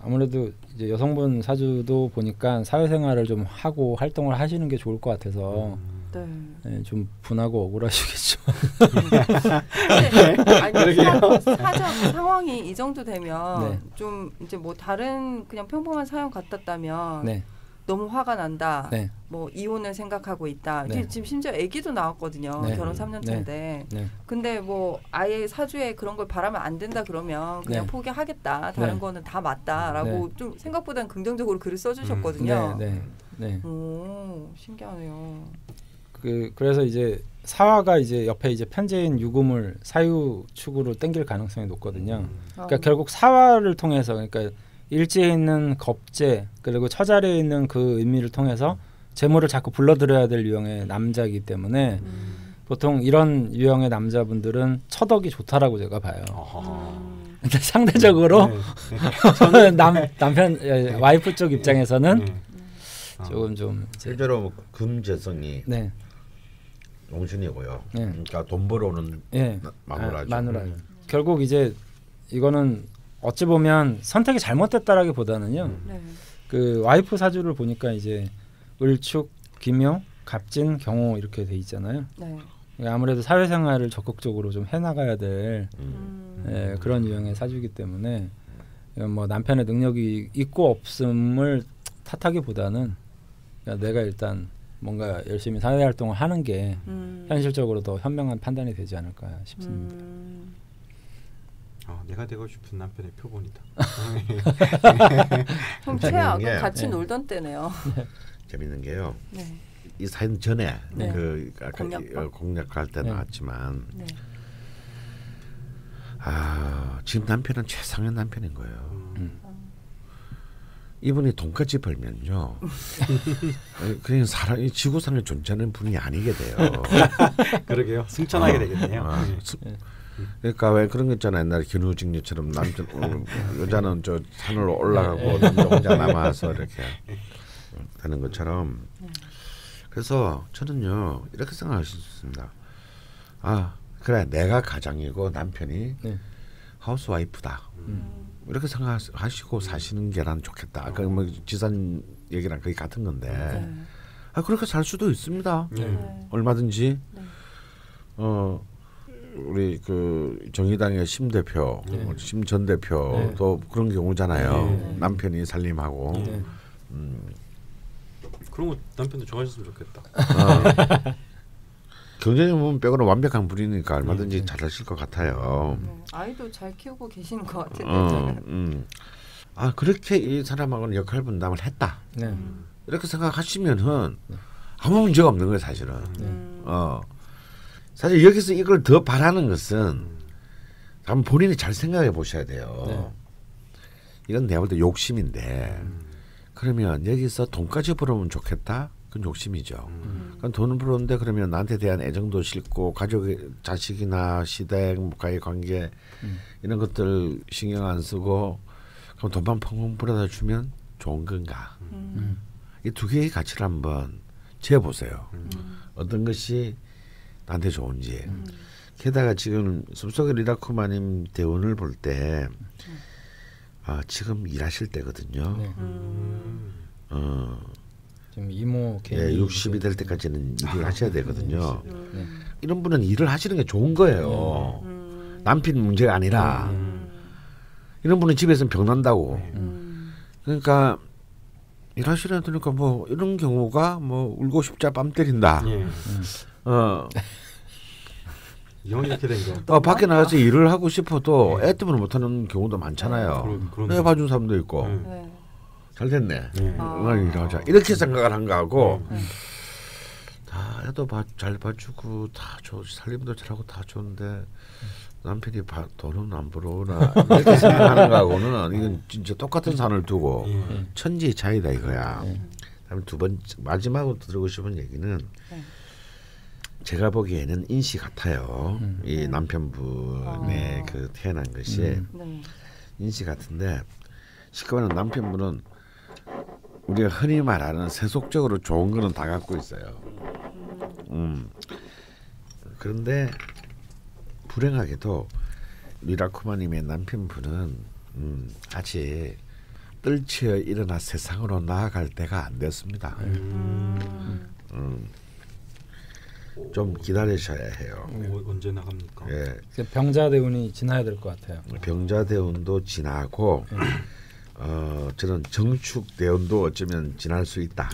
아무래도 이제 여성분 사주도 보니까 사회생활을 좀 하고 활동을 하시는 게 좋을 것 같아서 네, 좀 분하고 억울하시겠죠. 아니 사정 상황이 이 정도 되면 네. 좀 이제 뭐 다른 그냥 평범한 사연 같았다면 네. 너무 화가 난다. 네. 뭐 이혼을 생각하고 있다. 네. 지금 심지어 아기도 나왔거든요. 네. 결혼 3년 차인데. 네. 근데 뭐 아예 사주에 그런 걸 바라면 안 된다 그러면 그냥 네. 포기하겠다. 다른 네. 거는 다 맞다라고 좀 생각보다는 긍정적으로 글을 써주셨거든요. 네. 오, 신기하네요. 그래서 이제 사화가 이제 옆에 이제 편재인 유금을 사유축으로 땡길 가능성이 높거든요. 그러니까 결국 사화를 통해서 그러니까 일지에 있는 겁재 그리고 처자리에 있는 그 의미를 통해서 재물을 자꾸 불러들여야 될 유형의 남자이기 때문에 보통 이런 유형의 남자분들은 처덕이 좋다라고 제가 봐요. 근데 상대적으로 남편 와이프 쪽 입장에서는 조금 좀 실제로 금재성이 네. 용신이고요. 네. 그러니까 돈 벌어오는 마누라죠. 마누라. 결국 이제 이거는 어찌 보면 선택이 잘못됐다라기보다는요. 그 와이프 사주를 보니까 이제 을축, 기묘, 갑진, 경호 이렇게 돼 있잖아요. 네. 아무래도 사회생활을 적극적으로 좀 해나가야 될 그런 유형의 사주이기 때문에 뭐 남편의 능력이 있고 없음을 탓하기보다는 내가 일단 뭔가 열심히 사회활동을 하는 게 현실적으로 더 현명한 판단이 되지 않을까 싶습니다. 내가 되고 싶은 남편의 표본이다. 그럼 최악 같이 놀던 때네요. 재밌는 게요. 네. 이 사연 전에 그 공략할 때 나왔지만 지금 남편은 최상의 남편인 거예요. 이분이 돈까지 벌면요, 그냥 사람이 지구상에 존재하는 분이 아니게 돼요. 그러게요. 승천하게 되겠네요. 그러니까 왜 그런 거 있잖아요. 옛날에 견우직녀처럼 남자 여자는 저 산으로 올라가고 남자 혼자 남아서 이렇게 되는 것처럼. 그래서 저는요 이렇게 생각할 수 있습니다. 그래 내가 가장이고 남편이 하우스와이프다. 이렇게 생각하시고 사시는 게 난 좋겠다. 그 뭐 지산 얘기랑 거의 같은 건데. 그렇게 살 수도 있습니다. 얼마든지. 우리 그 정의당의 심 대표, 심 전 대표도 그런 경우잖아요. 남편이 살림하고. 그런 거 남편도 좋아하셨으면 좋겠다. 경제적인 빼고는 완벽한 분이니까 얼마든지 잘하실 것 같아요. 아이도 잘 키우고 계시는 것 같은데. 그렇게 이 사람하고는 역할 분담을 했다. 이렇게 생각하시면은 아무 문제가 없는 거예요, 사실은. 사실 여기서 이걸 더 바라는 것은 한번 본인이 잘 생각해 보셔야 돼요. 이건 내가 볼 때 욕심인데 그러면 여기서 돈까지 벌어오면 좋겠다? 그건 욕심이죠. 그럼 돈을 벌었는데 그러면 나한테 대한 애정도 싫고 가족, 자식이나 시댁과의 관계 이런 것들 신경 안 쓰고 그럼 돈만 펑펑 벌어다 주면 좋은 건가? 이 두 개의 가치를 한번 재보세요. 어떤 것이 나한테 좋은지. 게다가 지금 숲속의 리라쿠마님 대운을 볼 때 지금 일하실 때거든요. 지금 이모 예, 60이 될 때까지는 일을 하셔야 되거든요. 이런 분은 일을 하시는 게 좋은 거예요. 남편 문제가 아니라 이런 분은 집에서는 병 난다고. 그러니까 일하시려 드니까 뭐 이런 경우가 뭐 울고 싶자 밤 때린다. 이렇게 된 거. 밖에 나가서 일을 하고 싶어도 애 때문에 못하는 경우도 많잖아요. 내 봐준 사람도 있고. 잘 됐네. 일하자. 이렇게 생각을 한 거하고 다 애도 잘 봐주고 다 살림도 잘하고 다 좋은데 남편이 돈은 안 벌어오나 이렇게 생각하는 거하고는 이건 진짜 똑같은 산을 두고 천지의 차이다 이거야. 그다음에 두 번째 마지막으로 들고 싶은 얘기는 제가 보기에는 인시 같아요. 이 남편분의 그 태어난 것이 인시 같은데 쉽게 말하면 남편분은 우리가 흔히 말하는 세속적으로 좋은 거는 다 갖고 있어요. 그런데 불행하게도 미라쿠마님의 남편분은 아직 떨치어 일어나 세상으로 나아갈 때가 안 됐습니다. 좀 기다리셔야 해요. 언제 나갑니까? 예. 병자대운이 지나야 될 것 같아요. 병자대운도 지나고 저는 정축대운도 어쩌면 지날 수 있다.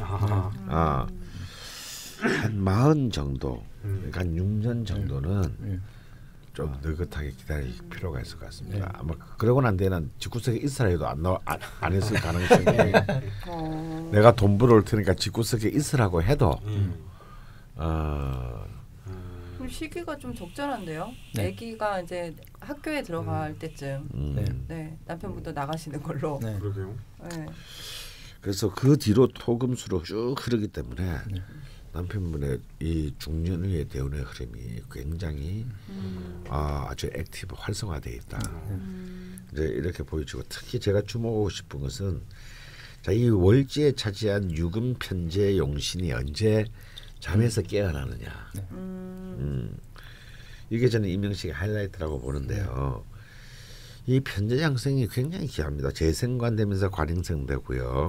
한 40 정도, 그러니까 한 6년 정도는 좀 느긋하게 기다릴 필요가 있을 것 같습니다. 아마 그러고 난 뒤에는 집구석에 있으라 해도 안 했을 가능성이 내가 돈 벌어올 테니까 집구석에 있으라고 해도 그럼 시기가 좀 적절한데요. 아기가 이제 학교에 들어갈 때쯤 남편분도 나가시는 걸로. 그러게요. 그래서 그 뒤로 토금수로 쭉 흐르기 때문에 남편분의 이 중년의 대운의 흐름이 굉장히 아주 액티브 활성화되어 있다. 이제 이렇게 보여지고 특히 제가 주목하고 싶은 것은 자, 이 월지에 차지한 유금 편재 용신이 언제 잠에서 깨어나느냐. 이게 저는 이명식의 하이라이트라고 보는데요. 이 편재장생이 굉장히 귀합니다. 재생관 되면서 관행성 되고요.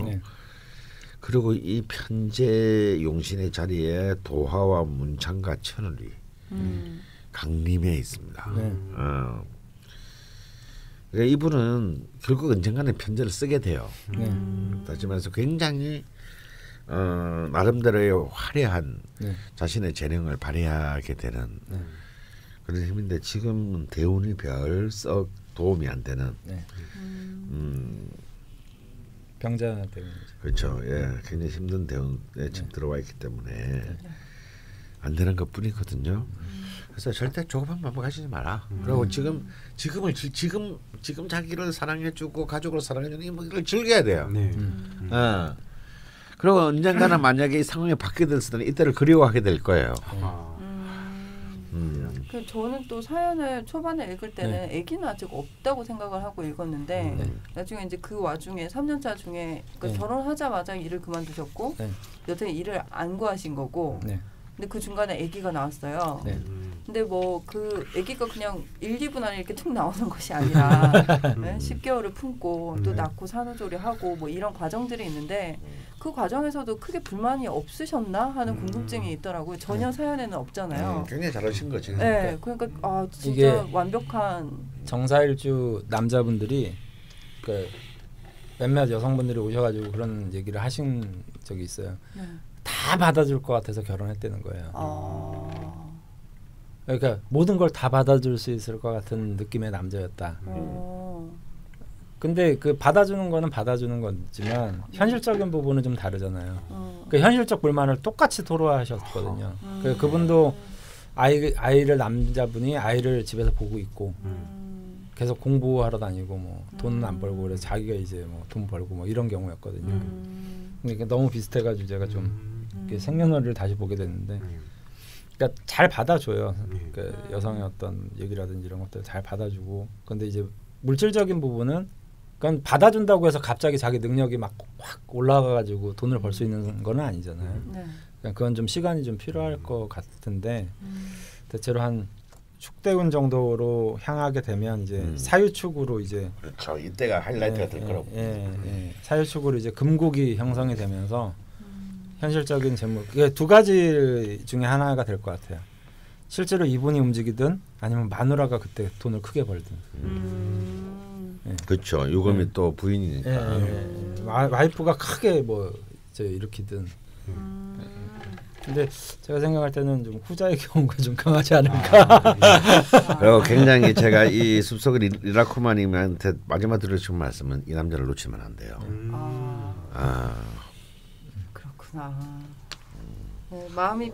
그리고 이 편재 용신의 자리에 도화와 문창과 천을이 강림해 있습니다. 그러니까 이분은 결국 언젠가는 편재를 쓰게 돼요. 다시 말해서 굉장히 나름대로의 화려한 자신의 재능을 발휘하게 되는 그런 힘인데 지금은 대운이 별썩 도움이 안 되는 병자 대운. 그렇죠. 예, 굉장히 힘든 대운에 지금 들어와 있기 때문에 안 되는 것뿐이거든요. 그래서 절대 조급한 마음 가지지 마라. 그리고 지금 자기를 사랑해주고 가족을 사랑해주는 이걸 즐겨야 돼요. 그리고 언젠가는 만약에 이 상황이 바뀌게 됐을 이때를 그리워하게 될 거예요. 저는 또 사연을 초반에 읽을 때는 아기는 아직 없다고 생각을 하고 읽었는데 나중에 이제 그 와중에 3년차 중에 그러니까 결혼하자마자 일을 그만두셨고 여태 일을 안 구하신 거고 근데 그 중간에 아기가 나왔어요. 근데 뭐 그 아기가 그냥 1, 2분 안에 이렇게 툭 나오는 것이 아니라 10개월을 품고 또 낳고 산후조리하고 뭐 이런 과정들이 있는데 그 과정에서도 크게 불만이 없으셨나 하는 궁금증이 있더라고요. 전혀 사연에는 없잖아요. 굉장히 잘하신 거지. 네, 그러니까 진짜 완벽한 정사일주 남자분들이 그 몇몇 여성분들이 오셔가지고 그런 얘기를 하신 적이 있어요. 다 받아줄 것 같아서 결혼했다는 거예요. 그러니까 모든 걸 다 받아줄 수 있을 것 같은 느낌의 남자였다. 근데 그 받아주는 거는 받아주는 거지만 현실적인 부분은 좀 다르잖아요. 그 현실적 불만을 똑같이 토로하셨거든요. 그분도 아이를 남자분이 아이를 집에서 보고 있고 계속 공부하러 다니고 뭐 돈은 안 벌고 그래서 자기가 이제 뭐 돈 벌고 뭐 이런 경우였거든요. 그러니까 너무 비슷해가지고 제가 좀 생년월일을 다시 보게 됐는데. 그러니까 잘 받아줘요. 그 여성의 어떤 얘기라든지 이런 것들 잘 받아주고. 근데 이제 물질적인 부분은 그건 받아준다고 해서 갑자기 자기 능력이 막 확 올라가가지고 돈을 벌 수 있는 건 아니잖아요. 그러니까 그건 좀 시간이 좀 필요할 것 같은데 대체로 한 축대운 정도로 향하게 되면 이제 사유축으로 이제 그렇죠. 이때가 하이라이트가 될 거라고. 사유축으로 이제 금국이 형성이 되면서 현실적인 제목. 이게 두 가지 중에 하나가 될 것 같아요. 실제로 이분이 움직이든 아니면 마누라가 그때 돈을 크게 벌든. 네. 그렇죠. 유검이 또 부인이니까. 와이프가 크게 뭐 일으키든. 근데 제가 생각할 때는 좀 후자의 경우가 좀 강하지 않을까. 그리고 굉장히 제가 이 숲속의 리라쿠마님한테 마지막 들으신 말씀은 이 남자를 놓치면 안 돼요. 그렇구나. 네, 마음이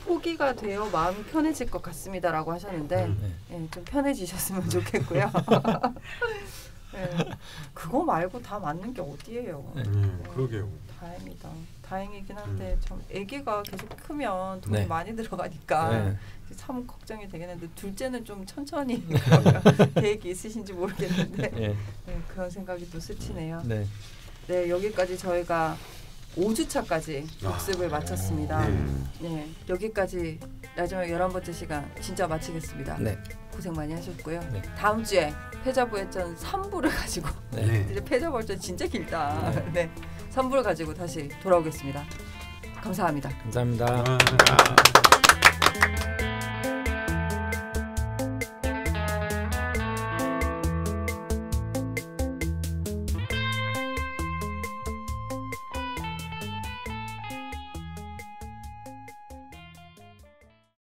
포기가 되어 마음이 편해질 것 같습니다라고 하셨는데 좀 편해지셨으면 좋겠고요. 그거 말고 다 맞는 게 어디예요. 그러게요. 다행이다. 다행이긴 한데 참 아기가 계속 크면 돈이 많이 들어가니까 참 걱정이 되긴 했는데 둘째는 좀 천천히 계획이 있으신지 모르겠는데 그런 생각이 또 스치네요. 네, 여기까지 저희가 5주차까지 복습을 마쳤습니다. 여기까지 마지막 11번째 시간 진짜 마치겠습니다. 고생 많이 하셨고요. 다음 주에 패자부회전 3부를 가지고 이제 패자부회전 진짜 길다. 3부를 가지고 다시 돌아오겠습니다. 감사합니다. 감사합니다.